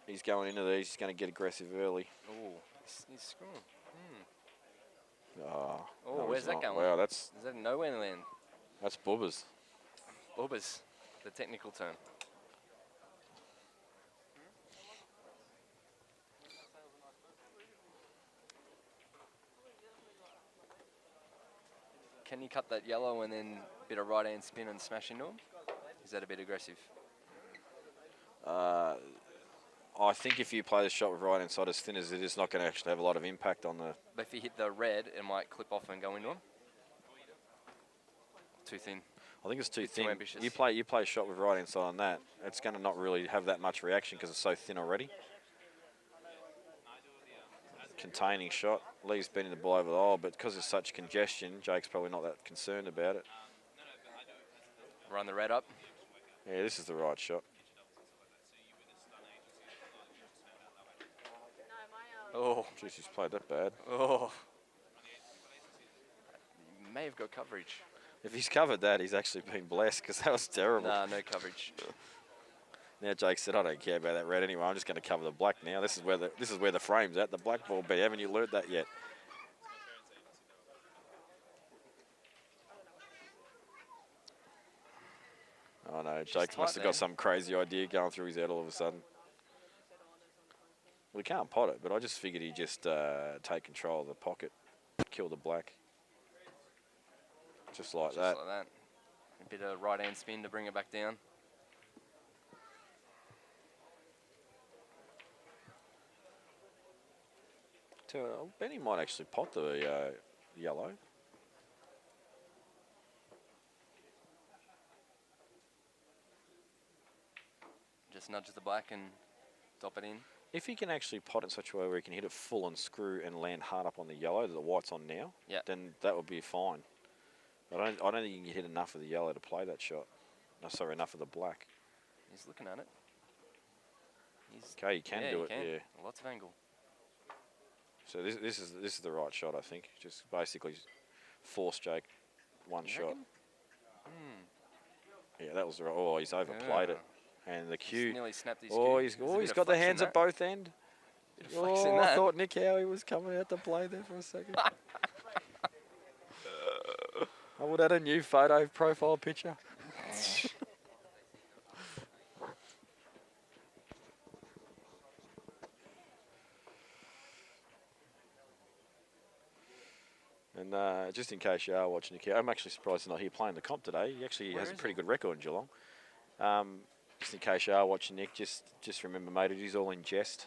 He's going into these. He's going to get aggressive early. Oh, he's screwing. Oh, where's that going? Wow, is that nowhere land? That's bubbers. Bubbers, the technical term. Can you cut that yellow and then a bit of right hand spin and smash into him? Is that a bit aggressive? I think if you play the shot with right hand side as thin as it is, not going to actually have a lot of impact on the... But if you hit the red, it might clip off and go into him? Too thin? I think it's too thin. Too ambitious. You play a shot with right hand side on that, it's going to not really have that much reaction because it's so thin already. Containing shot, leaves bending the ball over the hole, but because there's such congestion, Jake's probably not that concerned about it. Run the red up. Yeah, this is the right shot. Oh. Jeez, he's played that bad. Oh. He may have got coverage. If he's covered that, he's actually been blessed because that was terrible. Nah, no coverage. Now Jake said, I don't care about that red anyway. I'm just going to cover the black now. This is where the frame's at. The black ball B. Haven't you learnt that yet? I know. She's Jake tight must have there. got some crazy idea going through his head all of a sudden. We can't pot it, but I just figured he'd just take control of the pocket, kill the black. Just like Just that. like that. A bit of right hand spin to bring it back down. Benny might actually pot the yellow. Just nudge the black and dop it in. If he can actually pot it in such a way where he can hit it full and screw and land hard up on the yellow that the white's on now, then that would be fine. But I don't think you can hit enough of the yellow to play that shot. No, sorry, enough of the black. He's looking at it. Okay, you can do it. Yeah, lots of angle. So this is the right shot, I think. Just basically force Jake one shot. Yeah, that was the right. Oh, he's overplayed it, and the cue. He's nearly snapped his Oh, cue. he's got the hands at both end. Oh, I thought Nick Howie was coming out to play there for a second. I would add a new photo profile picture. And just in case you are watching Nick Howie, I'm actually surprised he's not here playing the comp today. He actually has a pretty good record in Geelong. Just in case you are watching Nick, just remember, mate, it is all in jest.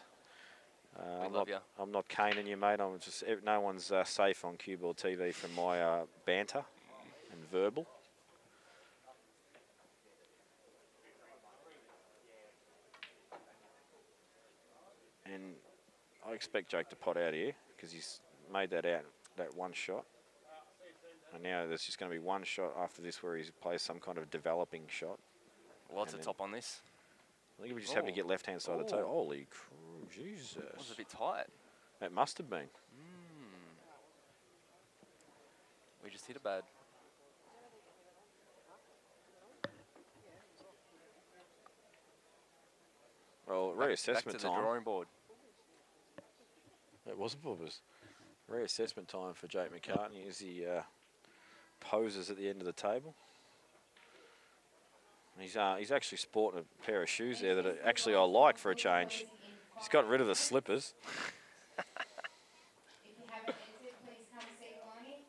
I'm not caning you, mate. I'm just no one's safe on CueballTV from my banter and verbal. And I expect Jake to pot out here because he's made that one shot. And now there's just going to be one shot after this where he plays some kind of developing shot. Lots of top on this. I think we just having to get left-hand side of the toe. Holy Jesus. It was a bit tight. It must have been. We just hit it bad. Well, reassessment back to the time. drawing board. It was bubbers. Reassessment time for Jake McCartney as he poses at the end of the table. He's actually sporting a pair of shoes there that actually I like for a change. He's got rid of the slippers. If you haven't entered, please come see Lonnie.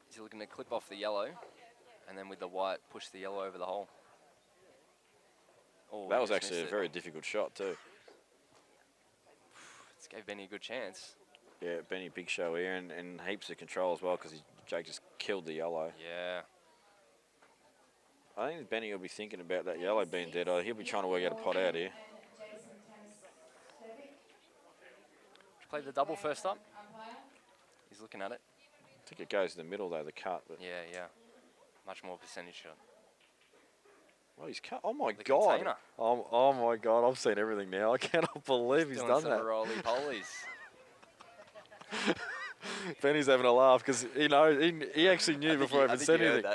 He's looking to clip off the yellow, and then with the white, push the yellow over the hole. Oh, That was actually a very difficult shot too. This gave Benny a good chance. Yeah, Benny big show here and heaps of control as well because Jake just killed the yellow. Yeah. I think Benny will be thinking about that yellow being dead. He'll be trying to work out a pot out here. Play the double first up. He's looking at it. I think it goes in the middle though, the cut. But Yeah. Much more percentage shot. well, he's cut. Oh my The God. container. Oh my God. I've seen everything now. I cannot believe he's Doing done some that. roly-polies. Benny's having a laugh because he actually knew before I even said anything.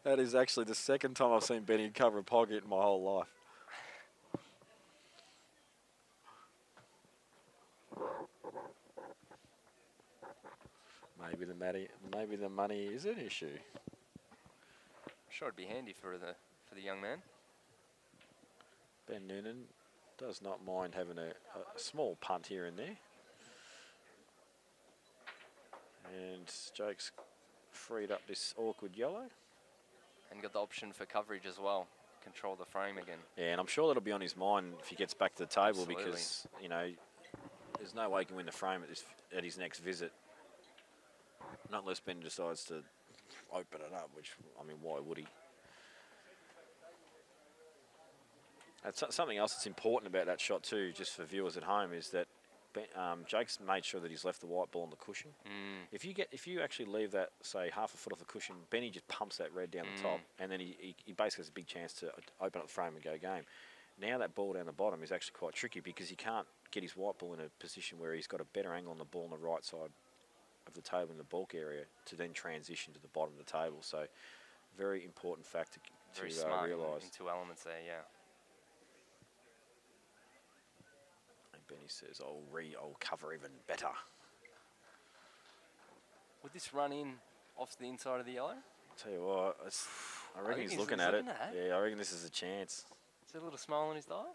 That is actually the second time I've seen Benny cover a pocket in my whole life. Maybe the money is an issue. Sure, it'd be handy for the young man. Ben Nunan does not mind having a small punt here and there. And Jake's freed up this awkward yellow. And got the option for coverage as well. Control the frame again. Yeah, and I'm sure that'll be on his mind if he gets back to the table. Absolutely. Because, there's no way he can win the frame at his next visit. Not unless Ben decides to open it up, which, why would he? That's something else that's important about that shot too, just for viewers at home, is that Jake's made sure that he's left the white ball on the cushion. If you actually leave that, say, half a foot off the cushion, Benny just pumps that red down the top, and then he basically has a big chance to open up the frame and go game. Now that ball down the bottom is actually quite tricky because he can't get his white ball in a position where he's got a better angle on the ball on the right side of the table in the bulk area to then transition to the bottom of the table. So very important factor to Very smart realise. in two elements there, yeah. Benny says, I'll cover even better. Would this run in off the inside of the yellow? Tell you what, I reckon he's looking at it. Yeah, I reckon this is a chance. Is there a little smile on his eye?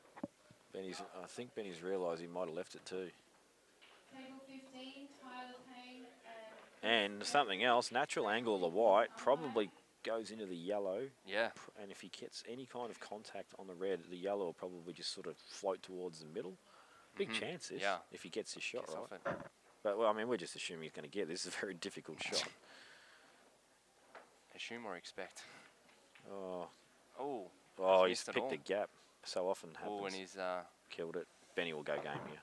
I think Benny's realised he might have left it too. Table 15, Tyler Payne And something else, natural angle of the white probably goes into the yellow. Yeah. And if he gets any kind of contact on the red, the yellow will probably just sort of float towards the middle. Big chance this, if he gets his shot right. But, well, I mean, we're just assuming he's going to get this. This is a very difficult shot. Assume or expect? Oh, he's picked a gap. So often happens. Oh, and he's killed it. Benny will go game here.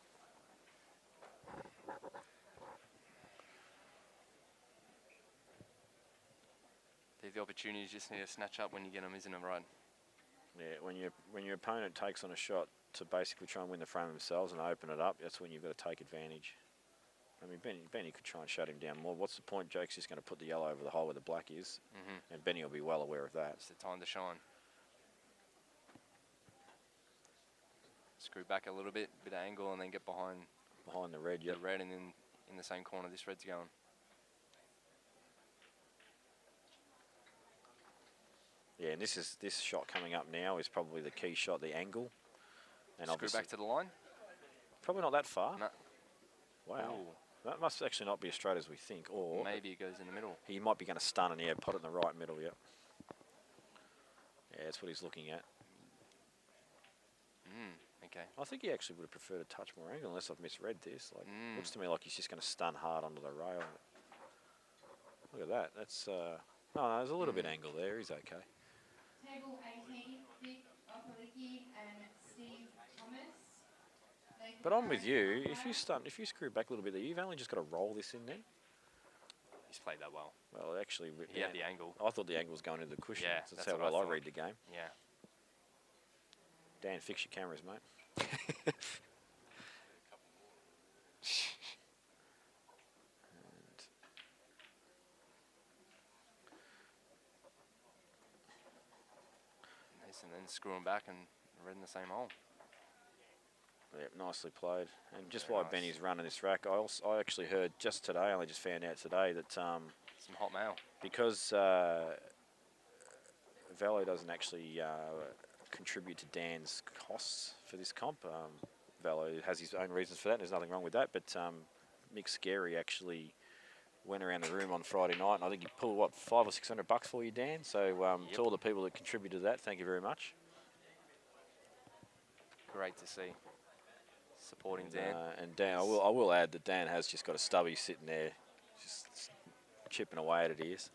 The opportunities just need to snatch up when you get them, isn't it, right? Yeah, when your opponent takes on a shot to basically try and win the frame themselves and open it up, that's when you've got to take advantage. I mean, Benny could try and shut him down more. What's the point? Jake's just going to put the yellow over the hole where the black is, and Benny will be well aware of that. It's the time to shine. Screw back a little bit of angle, and then get behind the red. The red, and then in the same corner this red's going. Yeah, and this shot coming up now is probably the key shot, the angle. And Screw back to the line. Probably not that far. No. Wow. Ooh. That must actually not be as straight as we think. Or maybe it goes in the middle. He might be going to stun and put it in the right middle, Yeah, that's what he's looking at. Okay. I think he actually would have preferred a touch more angle, unless I've misread this. Looks to me like he's just going to stun hard onto the rail. Look at that. That's no, there's a little bit angle there. He's okay. Table 18, Vic Opaliki and Steve Thomas. But I'm with you. If you screw back a little bit there, you've only just got to roll this in there. He's played that well. Well, actually, he had the angle. I thought the angle was going into the cushion. Yeah, that's how well I read the game. Yeah. Dan, fix your cameras, mate. And then screw him back and red in the same hole. Yep, nicely played. And just while Benny's running this rack, I actually heard just today, I only just found out today that some hot mail. Because Velo doesn't actually contribute to Dan's costs for this comp. Velo has his own reasons for that, and there's nothing wrong with that, but Mick Scary actually went around the room on Friday night, and I think he pulled, what, $500 or $600 for you, Dan? So to all the people that contributed to that, thank you very much. Great to see. Supporting Dan. And Dan, I will add that Dan has just got a stubby sitting there, just chipping away at it. He is.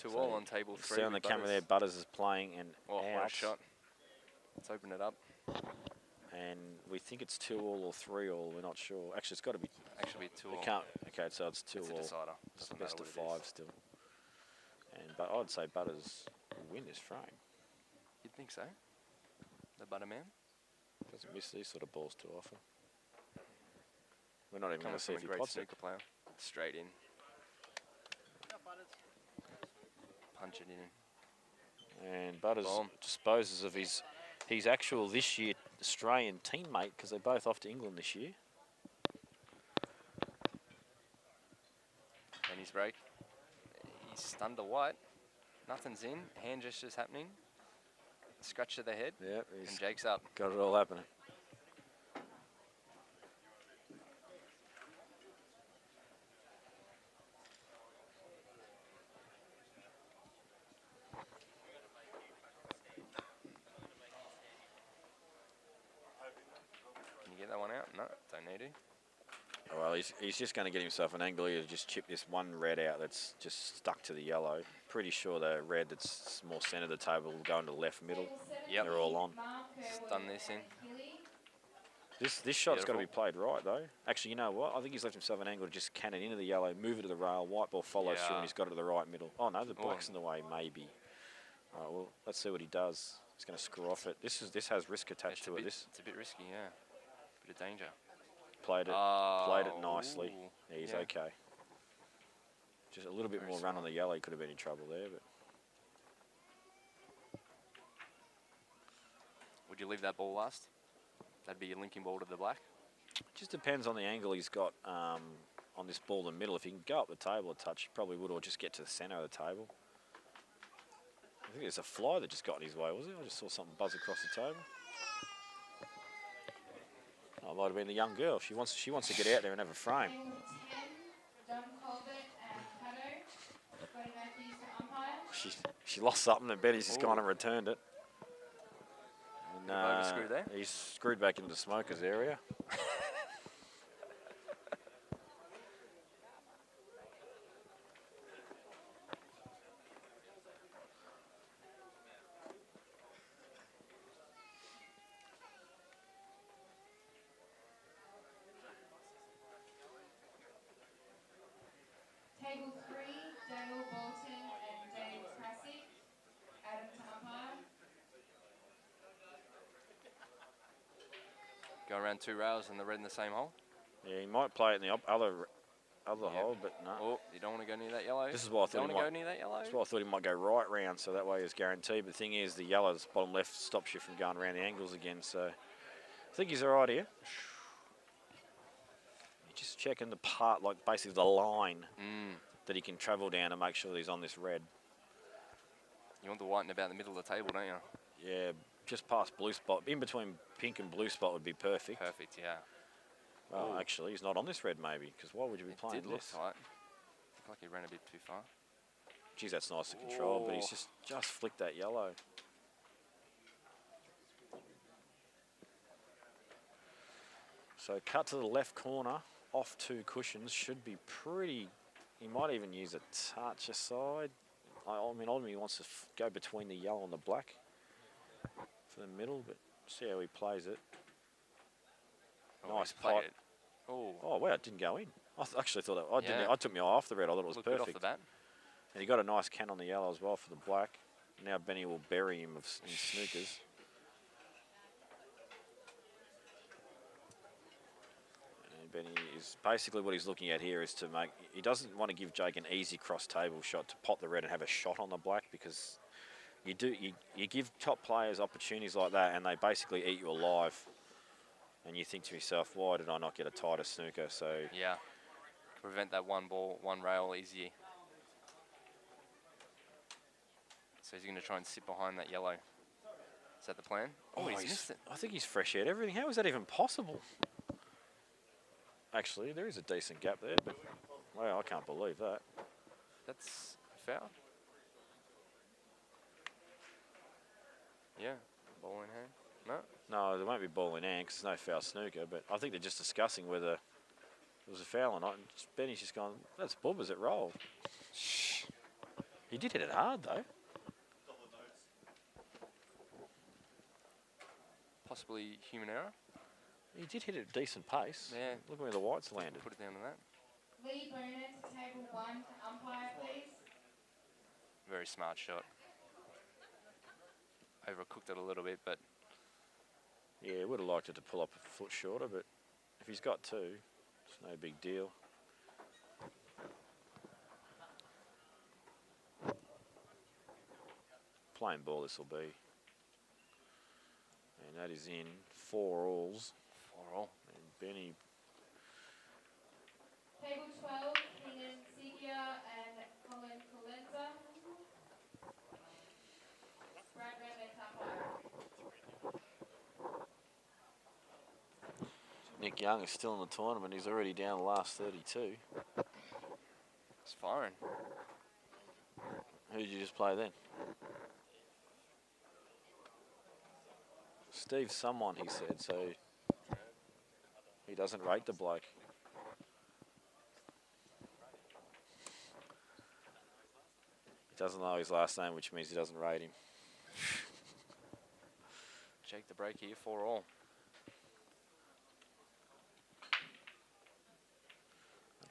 2-all on table 3. See on the camera there, Butters is playing and what a out. shot. Let's open it up. And we think it's 2-all or 3-all. We're not sure. Actually, it's got to be. Actually, 2-all. We can't. Okay, so it's 2-all. It's a decider. It's the best of 5 still. But I'd say Butters will win this frame. You'd think so. The Butterman doesn't miss these sort of balls too often. We're not even going to see if he pots pots it. Player. Straight in. Punch it in. And Butters disposes of his actual this year Australian teammate, because they're both off to England this year. And his break. He's stunned the white. Nothing's in. Hand gestures happening. Scratch to the head. Yep. And Jake's up. Got it all happening. Can you get that one out? No, don't need to. Oh, well, he's just going to get himself an angle here to just chip this one red out that's just stuck to the yellow. Pretty sure the red that's more centre of the table will go into the left middle. Yep. They're all on. Stun this in. This shot's got to be played right, though. Actually, you know what? I think he's left himself an angle to just can it into the yellow, move it to the rail, white ball follows through, and he's got it to the right middle. Oh, no, the black's in the way, maybe. All right, well, let's see what he does. He's going to screw off it. This has risk attached to it. It's a bit risky, yeah. Bit of danger. Played it nicely. Ooh. He's okay. Just a little bit more run on the yellow, he could have been in trouble there, but would you leave that ball last? That'd be your linking ball to the black. Just depends on the angle he's got on this ball in the middle. If he can go up the table a touch, he probably would, or just get to the centre of the table. I think there's a fly that just got in his way, was it? I just saw something buzz across the table. Oh, it might have been the young girl. She wants to get out there and have a frame. Table 10, John Colbert and Caddo. Scotty Matthews to umpire. She lost something and Betty's just gone and returned it. And, overscrew there? he's screwed back into the smokers area. Table 3, Dale Bolton and Dave Trassick. Adam to umpire. Go around 2 rails and the red in the same hole. Yeah, he might play it in the other hole, but no. Oh, you don't want to go near that yellow. This is why I thought don't he want to might. go near that yellow. That's why I thought he might go right round, so that way it's guaranteed. But the thing is, the yellow's bottom left stops you from going around the angles again. So I think he's all right here. Just checking the part, like basically the line that he can travel down to make sure that he's on this red. You want the white in about the middle of the table, don't you? Yeah, just past blue spot. In between pink and blue spot would be perfect. Perfect, yeah. Well, actually, he's not on this red maybe, because why would you be playing It did look this? tight. Looked like he ran a bit too far. Geez, that's nice to control, but he's just flicked that yellow. So cut to the left corner, off 2 cushions, should be pretty. He might even use a touch aside. I mean, ultimately he wants to go between the yellow and the black for the middle, but see how he plays it. Oh, Nice he's played pot. it. Oh, Oh wow, it didn't go in. I actually thought that. I took my eye off the red. I thought it was looked good perfect. off the bat. And he got a nice can on the yellow as well for the black. Now Benny will bury him in snookers. And Benny is basically what he's looking at here is to make. He doesn't want to give Jake an easy cross table shot to pot the red and have a shot on the black, because you give top players opportunities like that and they basically eat you alive. And you think to yourself, why did I not get a tighter snooker? So Yeah. Prevent that one ball, one rail easy. So he's going to try and sit behind that yellow. Is that the plan? Oh, he's missed it. I think he's fresh out everything. How is that even possible? Actually, there is a decent gap there, but wow, I can't believe that. That's a foul. Yeah. Ball in hand. No. No, there won't be ball in hand because there's no foul snooker, but I think they're just discussing whether it was a foul or not. And Benny's just gone, that's Bubbers, it rolled. He did hit it hard, though. Possibly human error. He did hit it at a decent pace. Yeah. Look where the whites landed. Put it down to that. Lee Booner to table 1 to umpire, please. Very smart shot. Overcooked it a little bit, but Yeah, would have liked it to pull up a foot shorter, but if he's got 2, it's no big deal. Plain ball this will be. And that is in 4 alls. 4 all. And Benny, Table 12, Keenan Segia and Colin Colenza. Brad Redmond to umpire. Nick Young is still in the tournament. He's already down the last 32. It's firing. Who did you just play then? Steve someone, he said, so he doesn't rate the bloke. He doesn't know his last name, which means he doesn't rate him. Jake the break here, 4 all.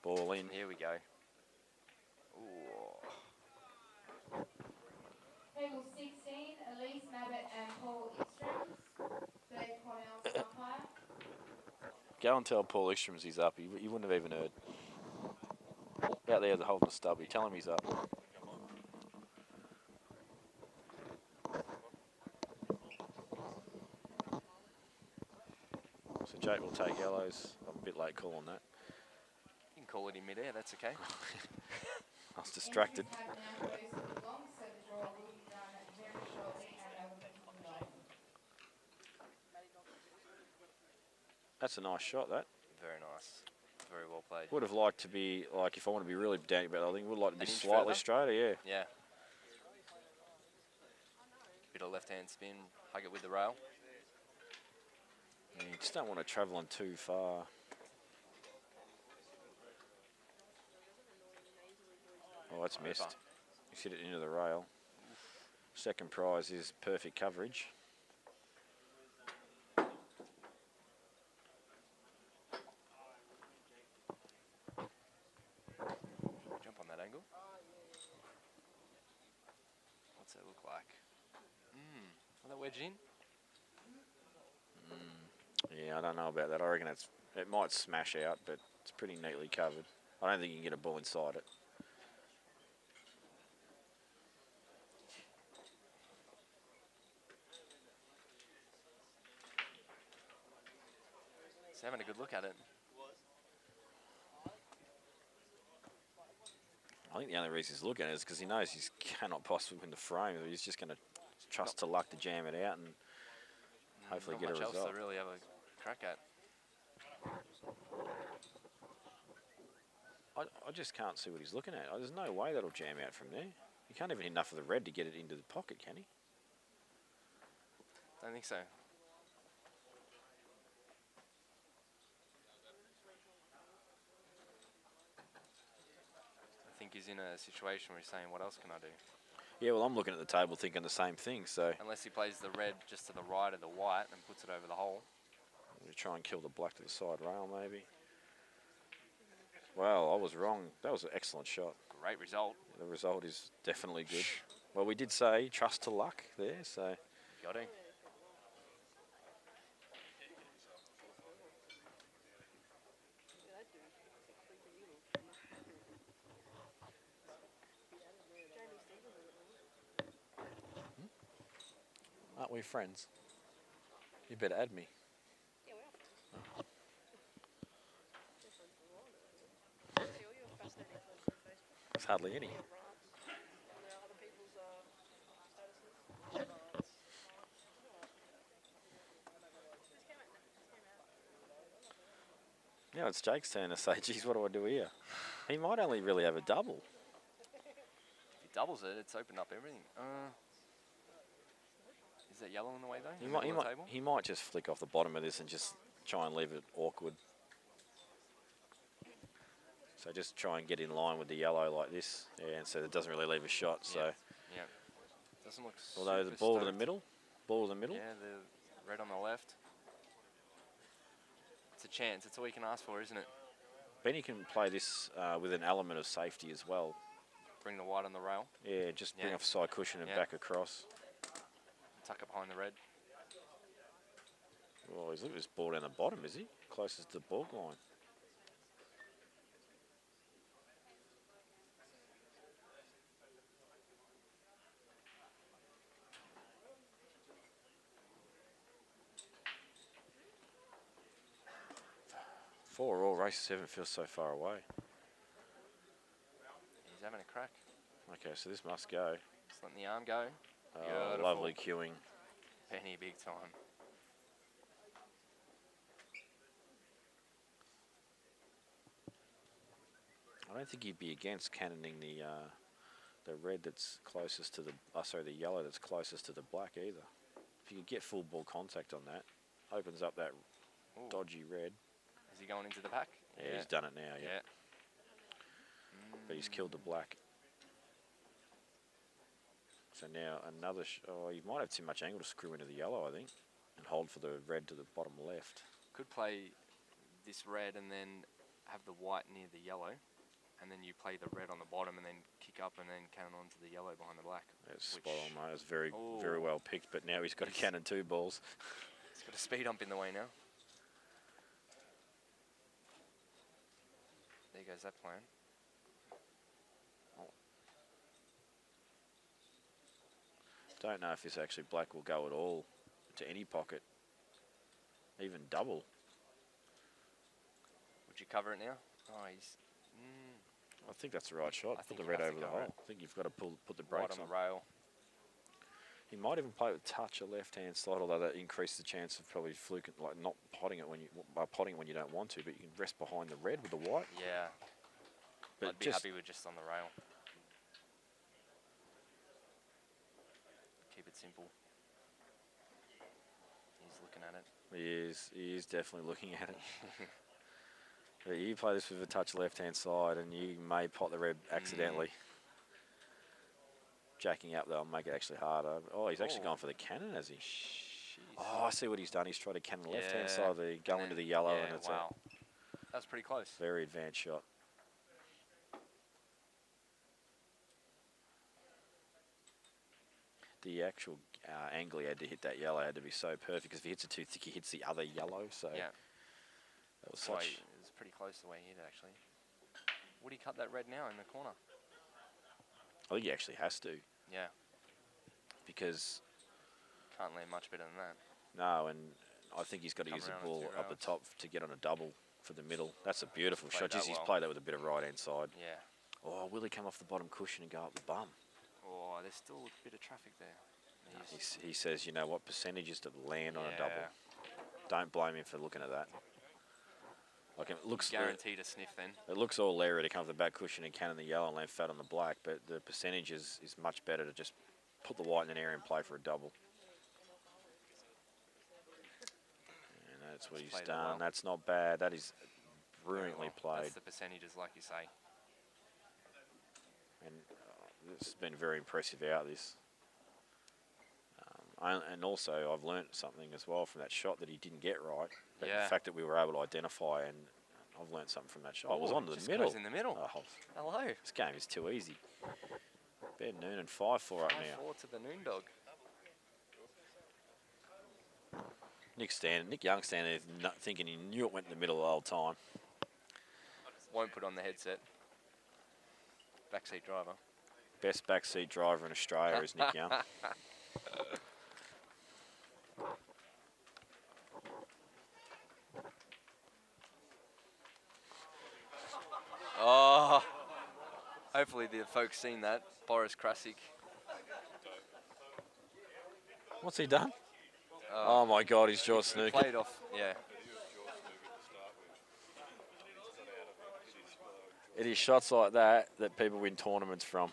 Ball in. Here we go. Ooh. Table 16, Elise Mabbott and Paul Ekström. Dave Cornell to umpire. Go and tell Paul Ekström he's up. He wouldn't have even heard. Out there, holding the stubby. Tell him he's up. Jake will take yellows. I'm a bit late calling that. You can call it in midair, that's okay. I was distracted. Entries have now closed for Geelong, so the draw will be done very shortly, and they will continue on. That's a nice shot, that. Very nice. Very well played. Would have liked to be, like, if I want to be really dank about it, I think would like to be An inch slightly further? straighter, yeah. Yeah. Bit of left-hand spin, hug it with the rail. You just don't want to travel on too far. Oh, that's missed. Over. He's hit it into the rail. Second prize is perfect coverage. Jump on that angle. What's that look like? Will that wedge in? Yeah, I don't know about that. I reckon it might smash out, but it's pretty neatly covered. I don't think you can get a ball inside it. He's having a good look at it. I think the only reason he's looking at it is because he knows he cannot possibly win the frame. He's just going to trust to luck to jam it out and hopefully Not get a much else result. to really have a crack at. I just can't see what he's looking at. There's no way that'll jam out from there. He can't even hit enough of the red to get it into the pocket, can he? Don't think so. I think he's in a situation where he's saying, what else can I do? Yeah, well, I'm looking at the table thinking the same thing, so Unless he plays the red just to the right of the white and puts it over the hole. I'm going to try and kill the black to the side rail, maybe. Well, I was wrong. That was an excellent shot. Great result. The result is definitely good. Well, we did say trust to luck there, so Got to. aren't we friends? You better add me. There's hardly any. Now it's Jake's turn to say, geez, what do I do here? He might only really have a double. If he doubles it, it's opened up everything. Is that yellow in the way though? He In might, the he, middle of might, the table? he might just flick off the bottom of this and just try and leave it awkward. So just try and get in line with the yellow like this. Yeah, and so it doesn't really leave a shot. So Yeah. Doesn't look although the super ball to the stoked. middle, ball to the middle. Yeah, the red on the left. It's a chance. It's all you can ask for, isn't it? Benny can play this with an element of safety as well. Bring the white on the rail. Yeah, just bring Yeah. off side cushion and Yeah. back across. Tuck it behind the red. Oh, he's looking at this ball down the bottom, is he? Closest to the ball line. Four all, race 7 feels so far away. He's having a crack. Okay, so this must go. Just letting the arm go. Oh, Beautiful. lovely cueing. Penny big time. I don't think he'd be against cannoning the red that's closest to the, the yellow that's closest to the black either. If you could get full ball contact on that, opens up that Ooh. dodgy red. Is he going into the pack? Yeah, he's done it now, yeah. Yeah. But he's killed the black. So now another, oh, he might have too much angle to screw into the yellow, I think, and hold for the red to the bottom left. Could play this red and then have the white near the yellow, and then you play the red on the bottom and then kick up and then cannon onto the yellow behind the black. That's spot on, mate. It's very, very Ooh. well picked, but now he's got to He's- cannon 2 balls. He's got a speed hump in the way now. There goes that plan. Don't know if this actually black will go at all to any pocket, even double. Would you cover it now? Oh, he's I think that's the right shot. I Put think the he red has to over the go hole. red. I think you've got to put the right brakes on on. the rail. He might even play with touch a left-hand side, although that increases the chance of probably fluking, like not potting it when you don't want to, but you can rest behind the red with the white. Yeah. But I'd be happy with just on the rail. Keep it simple. He's looking at it. He is definitely looking at it. But you play this with a touch left-hand side, and you may pot the red accidentally. Jacking up, though, will make it actually harder. Oh, he's actually gone for the cannon, has he? Jeez. Oh, I see what he's done. He's tried to cannon the left-hand Yeah. side, the go into the yellow, yeah, and it's wow. That's pretty close. a very advanced shot. The actual angle he had to hit that yellow had to be so perfect, because if he hits it too thick, he hits the other yellow. So Yeah. that was That's why such. it was pretty close the way he hit it, actually. Would he cut that red now in the corner? I think he actually has to, Yeah. because Can't land much better than that. no, and I think he's got to Come use the around ball with two up the rails. top to get on a double for the middle. That's a beautiful Played shot. that Just he's well. played that with a bit of right-hand side. Yeah. Oh, will he come off the bottom cushion and go up the bum? Oh, there's still a bit of traffic there. He says, you know what, percentages to land on a double. Yeah. Don't blame him for looking at that. Like it looks Guaranteed a sniff then. It looks all leery to come off the back cushion and cannon the yellow and land fat on the black, but the percentage is much better to just put the white in an area and play for a double. And that's what he's played it done. well. That's not bad. That is Very brilliantly well. played. That's the percentages, like you say. And this has been very impressive out, this. And also, I've learnt something as well from that shot that he didn't get right. But Yeah. the fact that we were able to identify, and I've learnt something from that shot. It was Oh, on it the just middle. goes in the middle. Oh, Hello. this game is too easy. Ben Nunan 5-4 up now. 5-4 to the Noon Dog. Nick Young standing there thinking he knew it went in the middle the whole time. Won't put on the headset. Backseat driver. Best backseat driver in Australia is Nick Young. Oh, hopefully the folks seen that. Boris Krasik. What's he done? Oh my God, he's jaw snooker. Played off, yeah. It is shots like that that people win tournaments from.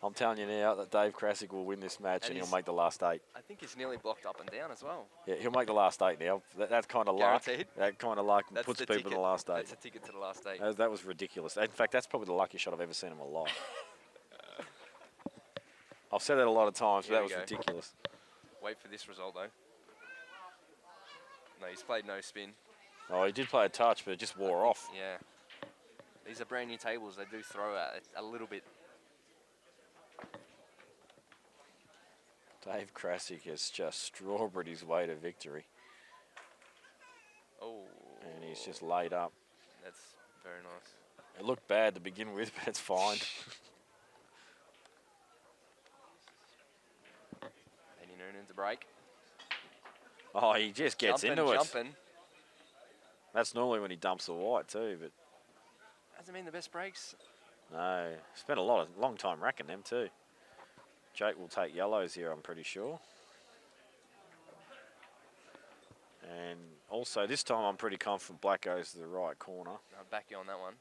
I'm telling you now that Dave Krasik will win this match and he'll he's- make the last 8. I think he's nearly blocked up and down as well. Yeah, he'll make the last 8 now. That kind of luck. Guaranteed? That kind of luck That's puts the people ticket. in the last 8. That's a ticket to the last 8. That was ridiculous. In fact, that's probably the luckiest shot I've ever seen in my life. I've said that a lot of times, but Here that we was go. ridiculous. Wait for this result though. No, he's played no spin. Oh, he did play a touch, but it just wore off. Yeah. These are brand new tables. They do throw out a little bit. Dave Krasik has just strawberried his way to victory, Oh. and he's just laid up. That's very nice. It looked bad to begin with, but it's fine. Penny Noonan to break. Oh, he just gets Jumping, into it. jumping. That's normally when he dumps the white too, but Hasn't been the best breaks. no. Spent a long time racking them too. Jake will take yellows here, I'm pretty sure. And also this time I'm pretty confident black goes to the right corner. I'll back you on that one.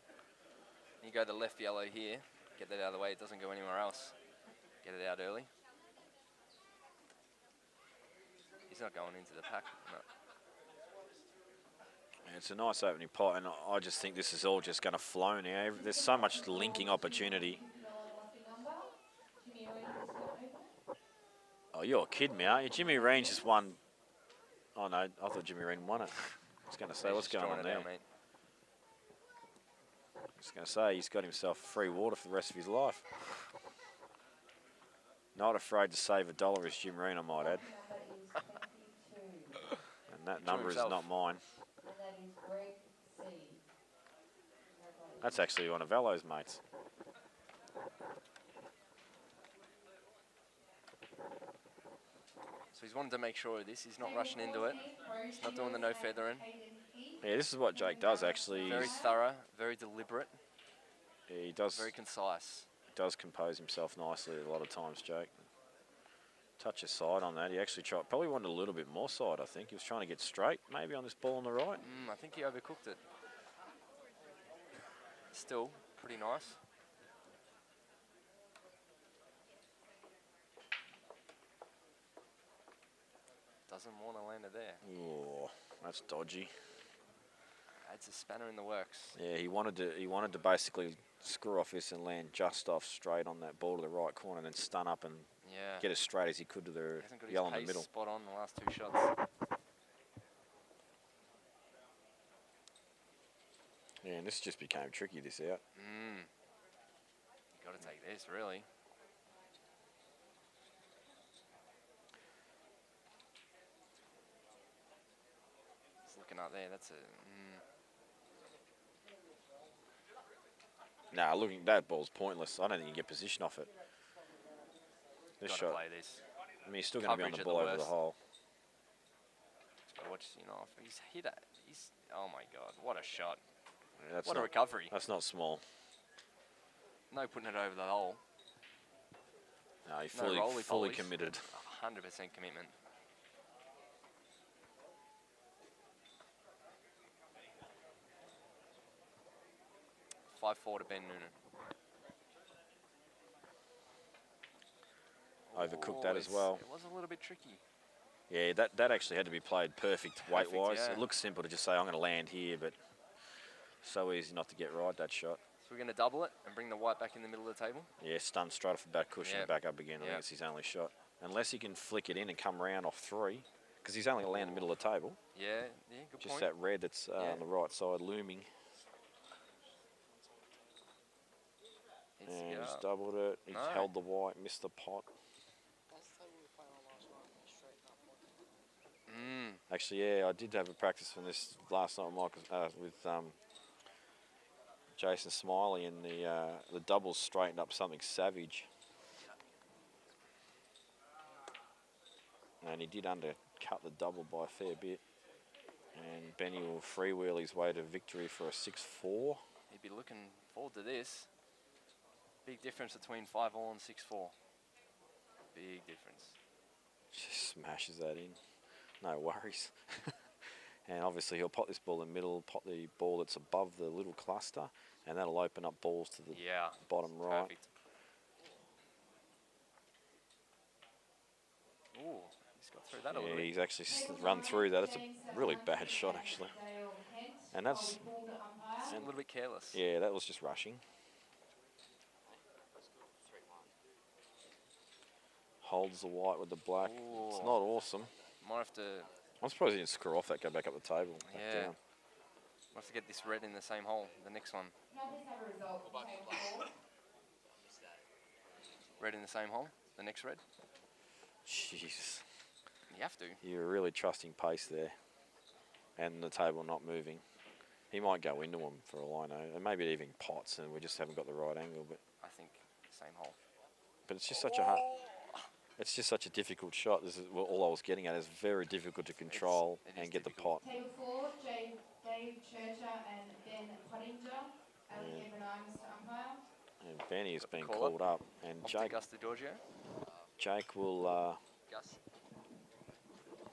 You go the left yellow here. Get that out of the way. It doesn't go anywhere else. Get it out early. He's not going into the pack. No. And it's a nice opening pot, and I just think this is all just going to flow now. There's so much linking opportunity. Oh, you're kidding me, aren't you? Jimmy Reen just won. Oh, no, I thought Jimmy Reen won it. I was going to say, He's what's just going drawing on it there? out, mate. I was going to say, he's got himself free water for the rest of his life. Not afraid to save $1 is Jim Reen, I might add. And that Drew number is himself. not mine. That's actually one of Velo's mates. So he's wanted to make sure of this. He's not rushing into it. He's not doing the no feathering. Yeah, this is what Jake does actually. Very thorough, very deliberate, Yeah, he does. very concise. Does compose himself nicely a lot of times, Jake. Touch his side on that. He actually probably wanted a little bit more side, I think. He was trying to get straight, maybe on this ball on the right. I think he overcooked it. Still, pretty nice. Doesn't want to land it there. Oh, that's dodgy. Adds a spanner in the works. Yeah, he wanted to basically screw off this and land just off straight on that ball to the right corner and then stun up and get as straight as he could to the Hasn't got yellow his in the pace middle. spot on the last 2 shots. Yeah, and this just became tricky, this out. You got to take this, really. Just looking up there, that's a... Nah, looking, that ball's pointless. I don't think you get position off it. This Gotta shot, play this. I mean, he's still going to be on the Coverage at ball the over the worst. hole. Gotta watch, he's hit it. Oh my God, what a shot. Yeah, that's What a not, recovery. That's not small. No putting it over the hole. No, he No fully roly-polies. committed. 100% commitment. (5-4) to Ben Nunan. Overcooked that as well. It was a little bit tricky. Yeah, that actually had to be played perfect weight-wise. yeah. It looks simple to just say, I'm going to land here, but so easy not to get right, that shot. So we're going to double it and bring the white back in the middle of the table. Yeah, stunned straight off the back cushion and back up again. I think Yep. it's his only shot. Unless he can flick it in and come round off 3, because he's only going to land in the middle of the table. Yeah, good Just point. that red that's on the right side looming. Needs to And get he's up. doubled it. He's No. held the white, missed the pot. Actually, yeah, I did have a practice from this last night with Jason Smiley, and the doubles straightened up something savage. And he did undercut the double by a fair bit. And Benny will freewheel his way to victory for a 6-4. He'd be looking forward to this. Big difference between 5-all and 6-4. Big difference. Just smashes that in. No worries. And obviously he'll pot this ball in the middle, pot the ball that's above the little cluster, and that'll open up balls to the bottom right. Perfect. Ooh, he's got through that a little Yeah, bit. he's actually run through that. It's a really bad shot, actually. And that's, It's a little bit careless. yeah, that was just rushing. Holds the white with the black. It's Ooh. not awesome. Might have to I'm surprised he didn't screw off that, go back up the table. Back Yeah. down. Might have to get this red in the same hole, the next one. Now please have a result for table 4. Red in the same hole, the next red. Jeez. You have to. You're really trusting pace there. And the table not moving. He might go into him for all I know. And maybe it even pots and we just haven't got the right angle. I think same hole. But it's just such a hard... It's just such a difficult shot. This is all I was getting at. It's very difficult to control It is and get difficult. the pot. Table 4, Dave Churcher and Ben Pottinger. Keep an eye, Mr. Umpire. And Benny has Got the been call up. called up. And Off to Jake Gus DiGiorgio. will...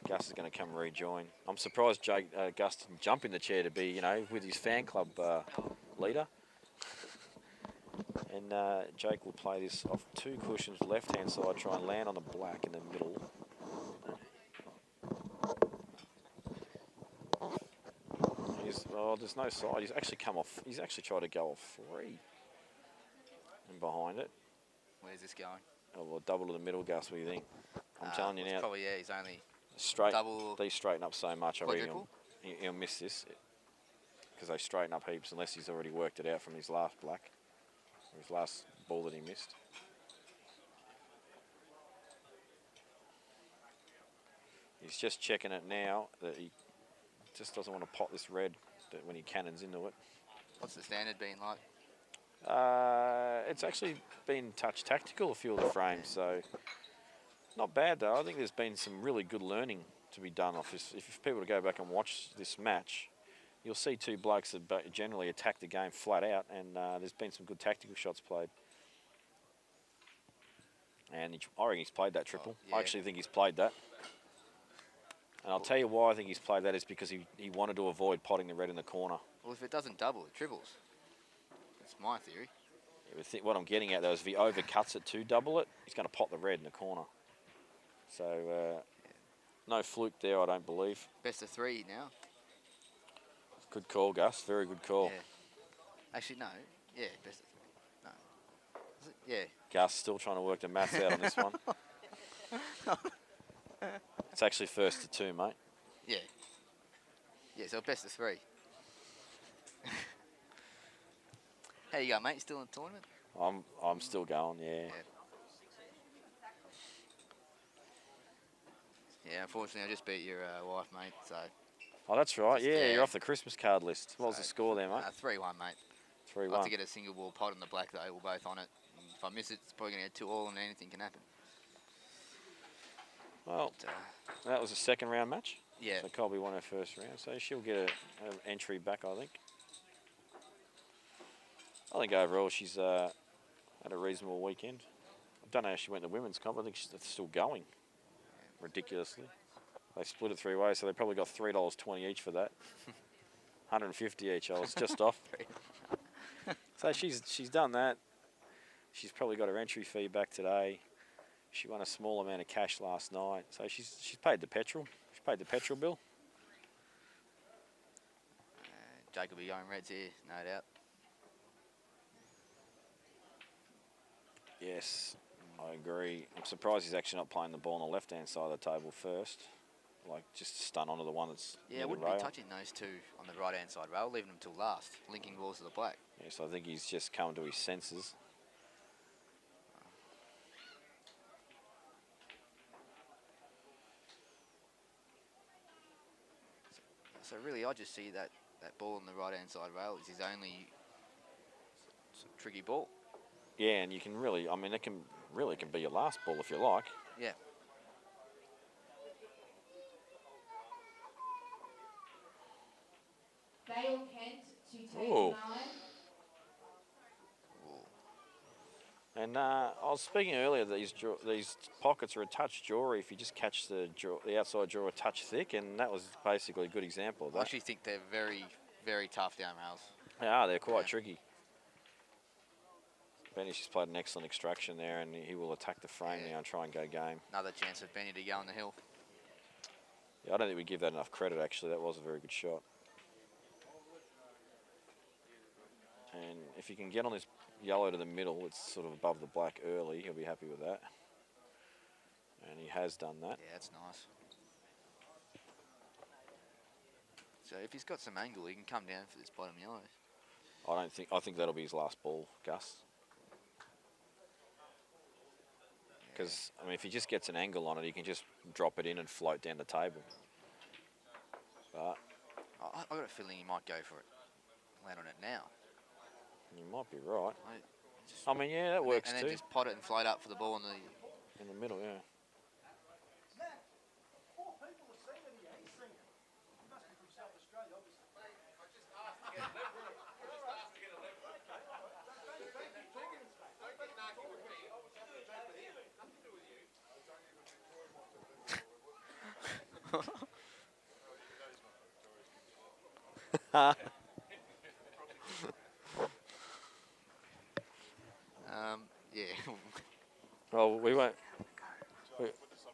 Gus is going to come rejoin. I'm surprised Gus didn't jump in the chair to be, with his fan club leader. And Jake will play this off 2 cushions, left-hand side, try and land on the black in the middle. There's no side. He's actually come off. He's actually tried to go off 3. And behind it. Where's this going? Oh, well, double to the middle, Gus. What do you think? I'm telling you it's now. Probably, he's only Straight. double. They straighten up so much. I reckon Quadruple? he'll miss this because they straighten up heaps unless he's already worked it out from his last black, or his last ball that he missed. He's just checking it now that he just doesn't want to pot this red when he cannons into it. What's the standard been like? It's actually been touch tactical a few of the frames, so not bad though. I think there's been some really good learning to be done off this. If people to go back and watch this match, you'll see two blokes that generally attack the game flat out, and there's been some good tactical shots played. And I reckon he's played that triple. Oh, yeah. I actually think he's played that. And I'll tell you why I think he's played that is because he wanted to avoid potting the red in the corner. Well, if it doesn't double, it triples. That's my theory. What I'm getting at, though, is if he overcuts it to double it, he's going to pot the red in the corner. So, no fluke there, I don't believe. Best of 3 now. Good call, Gus. Very good call. Yeah. Actually, no. Yeah, best of 3. No. Is it? Yeah. Gus still trying to work the maths out on this one. It's actually first to 2, mate. Yeah. Yeah, so best of 3. How you go, mate? Still in the tournament? I'm still going, yeah. Yeah, unfortunately, I just beat your wife, mate, so... Oh, that's right. Yeah, Yeah. you're off the Christmas card list. What was the score there, mate? 3-1, mate. 3-1. I have to get a single ball pot in the black, though. We're both on it. And if I miss it, it's probably going to get 2-all and anything can happen. Well, But, that was a second round match. yeah. So Colby won her first round, so she'll get an entry back, I think. I think overall she's had a reasonable weekend. I don't know how she went to women's comp. I think she's still going. Ridiculously. They split it 3 ways, so they probably got $3.20 each for that. 150 each. I was just off. So she's done that. She's probably got her entry fee back today. She won a small amount of cash last night, so she's paid the petrol. She paid the petrol bill. Jake will be going reds here, no doubt. Yes, I agree. I'm surprised he's actually not playing the ball on the left-hand side of the table first. Like, just to stun onto the one that's Yeah, I near the wouldn't rail. be touching those two on the right-hand side rail, leaving them till last, linking balls to the black. Yes, I think he's just come to his senses. So really, I just see that ball on the right-hand side rail is his only tricky ball. Yeah, and you can really, I mean, it can be your last ball if you like. Yeah. Dale Kent to take Ooh. 9. And I was speaking earlier that these pockets are a touch jawy if you just catch the outside jaw a touch thick, and that was basically a good example of I that. actually think they're very, very tough down rails. They're quite tricky. Benny's just played an excellent extraction there, and he will attack the frame now and try and go game. Another chance for Benny to go on the hill. Yeah, I don't think we give that enough credit, actually. That was a very good shot. And if you can get on this yellow to the middle, it's sort of above the black early, he'll be happy with that. And he has done that. Yeah, that's nice. So if he's got some angle, he can come down for this bottom yellow. I think that'll be his last ball, Gus. Because, I mean, if he just gets an angle on it, he can just drop it in and float down the table. But I got a feeling he might go for it. Land on it now. you might be right. Just, I mean, yeah, that works and too. then just pot it and float up for the ball in the... In the middle, yeah. Yeah. Well, we won't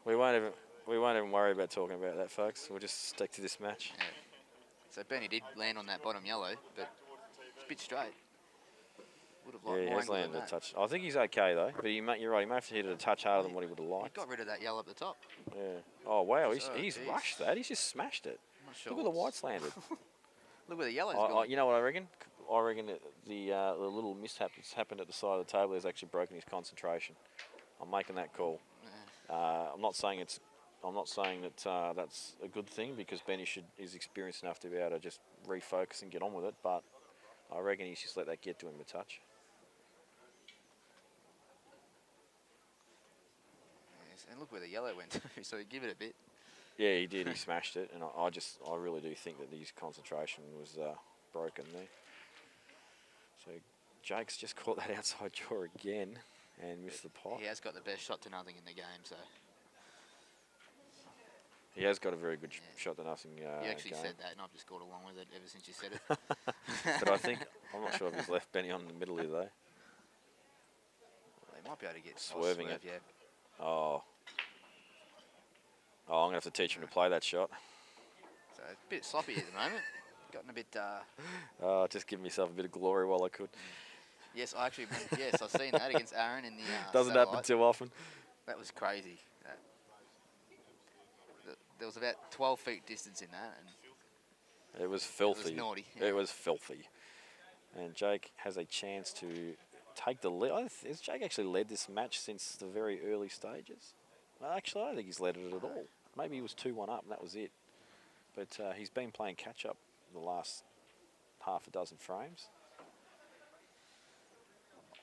even worry about talking about that, folks. We'll just stick to this match. Yeah. So Benny did land on that bottom yellow, but it's a bit straight. Would have liked Yeah, he more has angle than landed a that. touch. I think he's okay though, but you're right. He may have to hit it a touch harder than what he would have He liked. got rid of that yellow at the top. Yeah. Oh wow, he's Oh, he's geez. rushed that. He's just smashed it. I'm not sure Look where the what's- white's landed. Look where the yellow's gone. You know what I reckon? I reckon that the little mishap that's happened at the side of the table has actually broken his concentration. I'm making that call. I'm not saying that that's a good thing because Benny is experienced enough to be able to just refocus and get on with it. But I reckon he's just let that get to him a touch. Yes, and look where the yellow went to, so give it a bit. Yeah, he did. He smashed it, and I really do think that his concentration was broken there. So Jake's just caught that outside jaw again and missed the pot. He has got the best shot to nothing in the game, so He has got a very good shot to nothing you actually game. said that, and I've just gone along with it ever since you said it. But I'm not sure if he's left Benny on the middle here though. They might be able to get Swerving it. Yeah. Oh, I'm gonna have to teach him to play that shot. So it's a bit sloppy at the moment. Gotten a bit. Just give myself a bit of glory while I could. Yes, I've seen that against Aaron in the. Doesn't happen too often. That was crazy. There was about 12 feet distance in that, and it was filthy. It was naughty. It was filthy. And Jake has a chance to take the lead. Has Jake actually led this match since the very early stages? Well, actually, I don't think he's led it at all. Maybe he was 2-1 up, and that was it. But he's been playing catch-up the last half a dozen frames.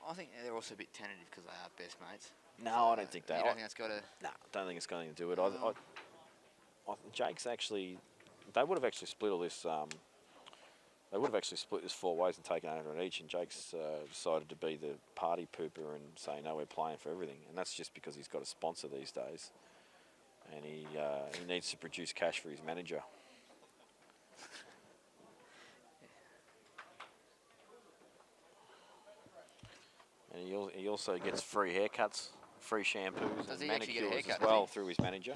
I think they're also a bit tentative because they are best mates. No, I don't think that. You don't think that's got to... No, I don't think it's going to do it. Jake's actually... They would have actually split all this... They would have actually split this 4 ways and taken 800 each, and Jake's decided to be the party pooper and say, no, we're playing for everything. And that's just because he's got a sponsor these days. And he needs to produce cash for his manager. And he also gets free haircuts, free shampoos, Does and he actually get a manicures haircut, as well does he? through his manager.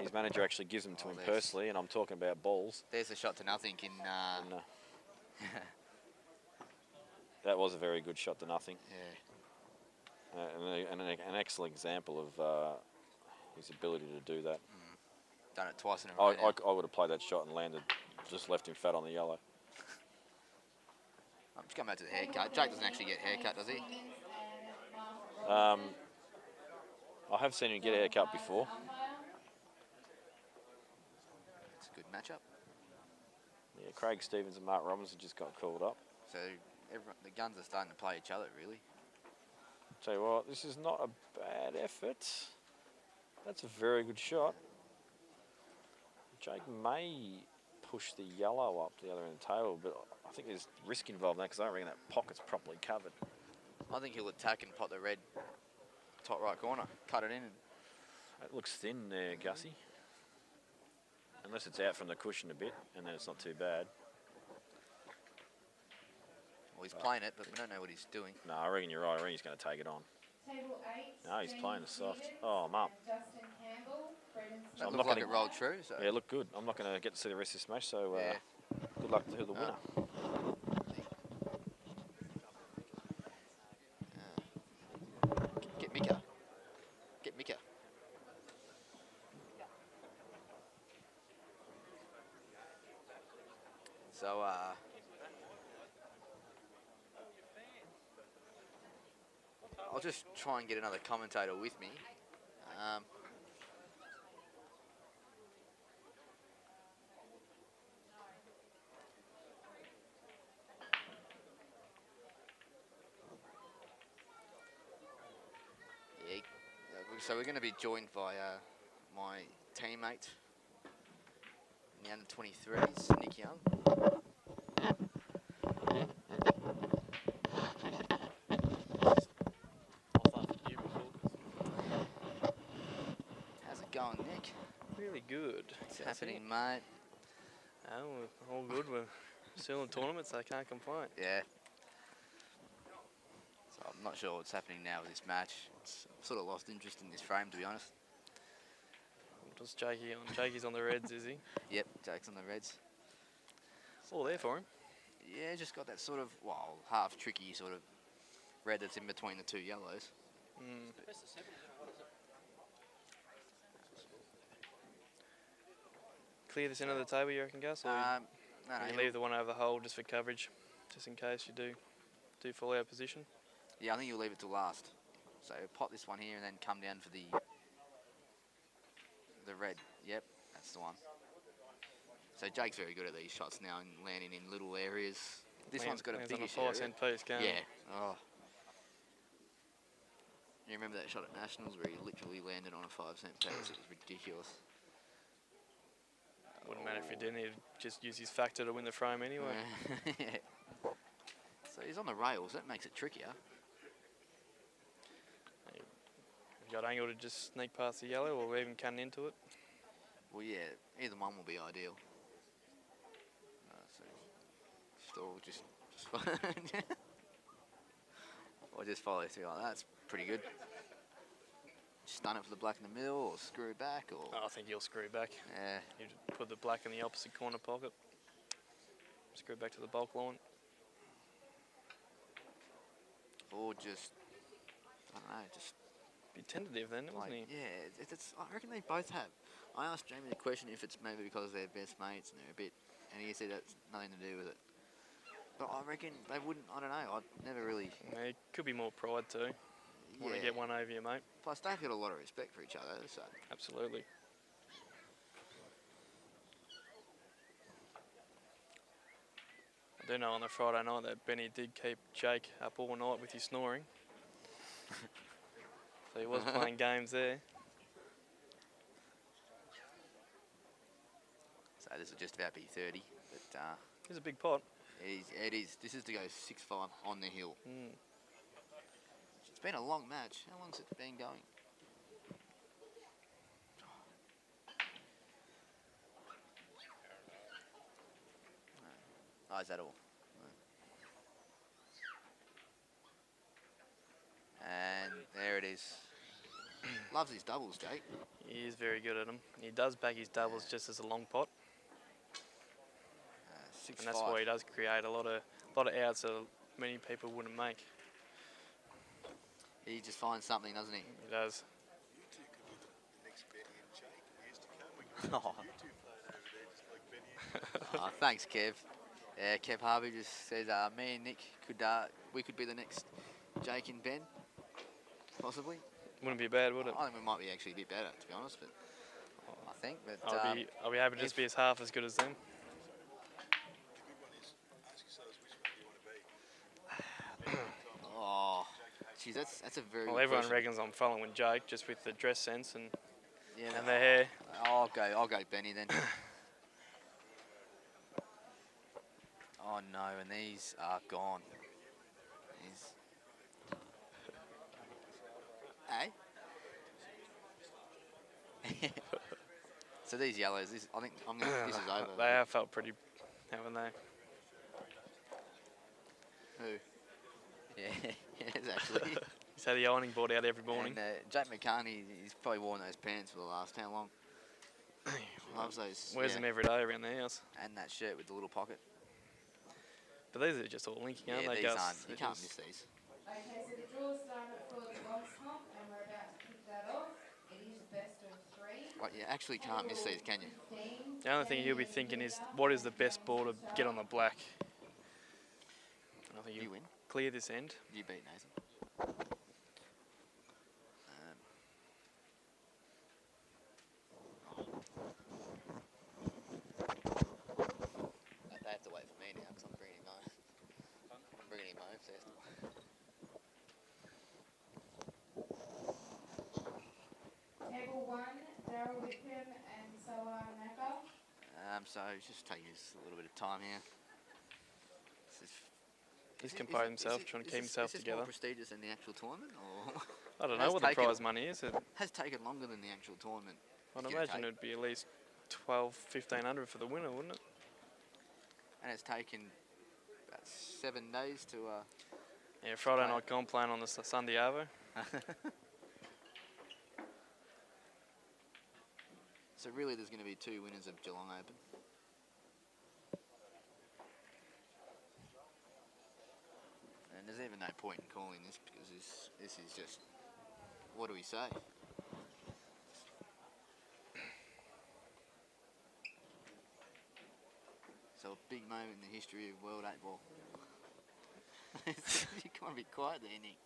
His manager actually gives them to him personally, and I'm talking about balls. There's a shot to nothing in... And, that was a very good shot to nothing. Yeah. And an excellent example of his ability to do that. Done it twice in a row now. I would have played that shot and landed, just left him fat on the yellow. I'm just going back to the haircut. Jake doesn't actually get a haircut, does he? I have seen him get a haircut before. It's a good matchup. Yeah, Craig Stevens and Mark Robinson just got called up. So the guns are starting to play each other, really. Tell you what, this is not a bad effort. That's a very good shot. Jake may push the yellow up to the other end of the table, but I think there's risk involved in that because I don't reckon that pocket's properly covered. I think he'll attack and pot the red top right corner. Cut it in. That looks thin there, Gussie. Unless it's out from the cushion a bit, and then it's not too bad. Well, he's playing it, but we don't know what he's doing. No, I reckon you're right. I reckon he's going to take it on. Table 8. No, he's playing the soft. Oh, I'm up. Justin Campbell. That I'm looked not like it rolled true. So. Yeah, look good. I'm not going to get to see the rest of this match, so Yeah. good luck to the winner. Get Mika. Get Mika. So, I'll just try and get another commentator with me. Yeah, so we're going to be joined by my teammate in the under-23s, Nick Young. How's it going, Nick? Really good. What's happening, mate? Oh, we're all good. We're still in tournaments, so I can't complain. Yeah. So I'm not sure what's happening now with this match. I've sort of lost interest in this frame, to be honest. Just Jakey on. Jakey's on the reds, is he? Yep, Jake's on the reds. It's all there for him. Yeah, just got that sort of, well, half tricky sort of red that's in between the two yellows. Clear this end of the table, you reckon, Gus? Or No, you leave the one over the hole just for coverage, just in case you do fall out of position? Yeah, I think you'll leave it till last. So pot this one here and then come down for the red. Yep, that's the one. So Jake's very good at these shots now and landing in little areas. This one's got a Lands on biggish 4 area. cent piece, can't Yeah. Oh. You remember that shot at Nationals where he literally landed on a 5 cent piece? It was ridiculous. Wouldn't matter if he didn't. He'd just use his factor to win the frame anyway. Yeah. So he's on the rails. That makes it trickier. He got angle to just sneak past the yellow or even cut into it. Well, yeah, either one will be ideal. So just or just follow through like that. That's pretty good. Stun it for the black in the middle, or screw it back, or I think he'll screw back. yeah. You put the black in the opposite corner pocket. Screw back to the bulk line. Or just I don't know, just Be tentative then, wasn't like he? yeah. It's I reckon they both have. I asked Jamie the question if it's maybe because they're best mates and they're a bit, and he said that's nothing to do with it. But I reckon they wouldn't. I don't know. I'd never really. Yeah, it could be more pride too. Want to get one over you, mate. Plus, they've got a lot of respect for each other. So Absolutely. I do know on the Friday night that Benny did keep Jake up all night with his snoring. So he was playing games there. so this will just about be 30. But It's a big pot. it is. This is to go 6-5 on the hill. Mm. It's been a long match. How long's it been going? Oh, is that all? And there it is. Loves his doubles, Jake. He is very good at them. He does back his doubles just as a long pot, 6-5. and that's why he does create a lot of outs that many people wouldn't make. He just finds something, doesn't he? He does. You two could be the next Benny and Jake years to come. We could Oh. you two playing over there just like Benny and Jake. Thanks, Kev. Yeah, Kev Harvey just says me and Nick we could be the next Jake and Ben, possibly. Wouldn't be bad, would it? I think we might be actually a bit better, to be honest. But I think. But I'll be happy to just be as half as good as them. The good one is ask yourselves which one do you want to be. oh, geez, that's a very. Well, good everyone question. reckons I'm following Jake just with the dress sense and Yeah, the hair. I'll go Benny then. Oh no, and these are gone. These. Hey. So these yellows, I think this is over. They have felt pretty, haven't they? Who? Yeah, yes, actually. He's had the ironing board out every morning. And Jake McCartney, he's probably worn those pants for the last how long? Loves those. Wears them every day around the house. And that shirt with the little pocket. But these are just all linking, aren't Yeah, they, these Gus? aren't. You They're can't just- miss these. Okay, so the draw's done for the box hump, and we're about to kick that off. It is best of 3. Right, you actually can't miss these, can you? 15, The only thing he'll be thinking is, what is the best ball to get on the black? I think You you win. clear this end. You beat Nathan. They have to wait for me now because I'm bringing him home. I'm bringing him home, so they have to wait. Table 1, Daryl Wickham and Salah Naka. So it's just taking us a little bit of time here. This is- He's is it- composed is it- himself, is trying to it- keep is himself this together. more prestigious than the actual tournament, or I don't Has know what the taken- prize money is. has taken longer than the actual tournament? I'd It's gonna imagine take. it'd be at least 1,500 for the winner, wouldn't it? And it's taken about 7 days to. Yeah, Friday Right. night comp playing on the Sunday Arvo. So really, there's going to be 2 winners of Geelong Open. And there's even no point in calling this because this is just, what do we say? So a big moment in the history of World 8 ball. You can't be quiet there, Nick.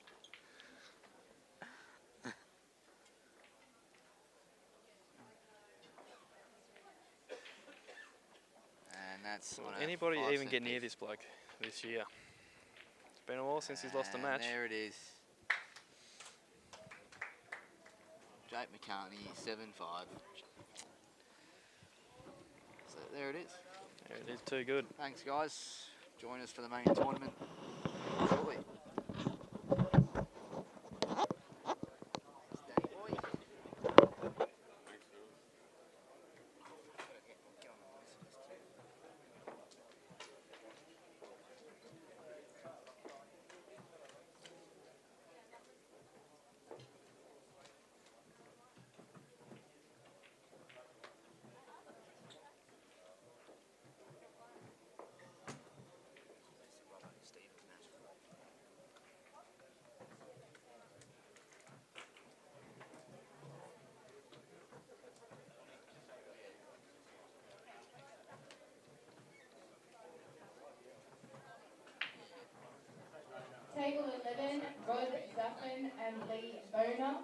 And that's Will on a anybody 5 even get cent near piece. this bloke this year? It's been a while since he's lost a And match. there it is. Jake McCartney, 7-5. So there it is. There it is, too good. Thanks, guys. Join us for the main tournament shortly. Danny boy. Table 11, Rod Zuffin and Lee Boner.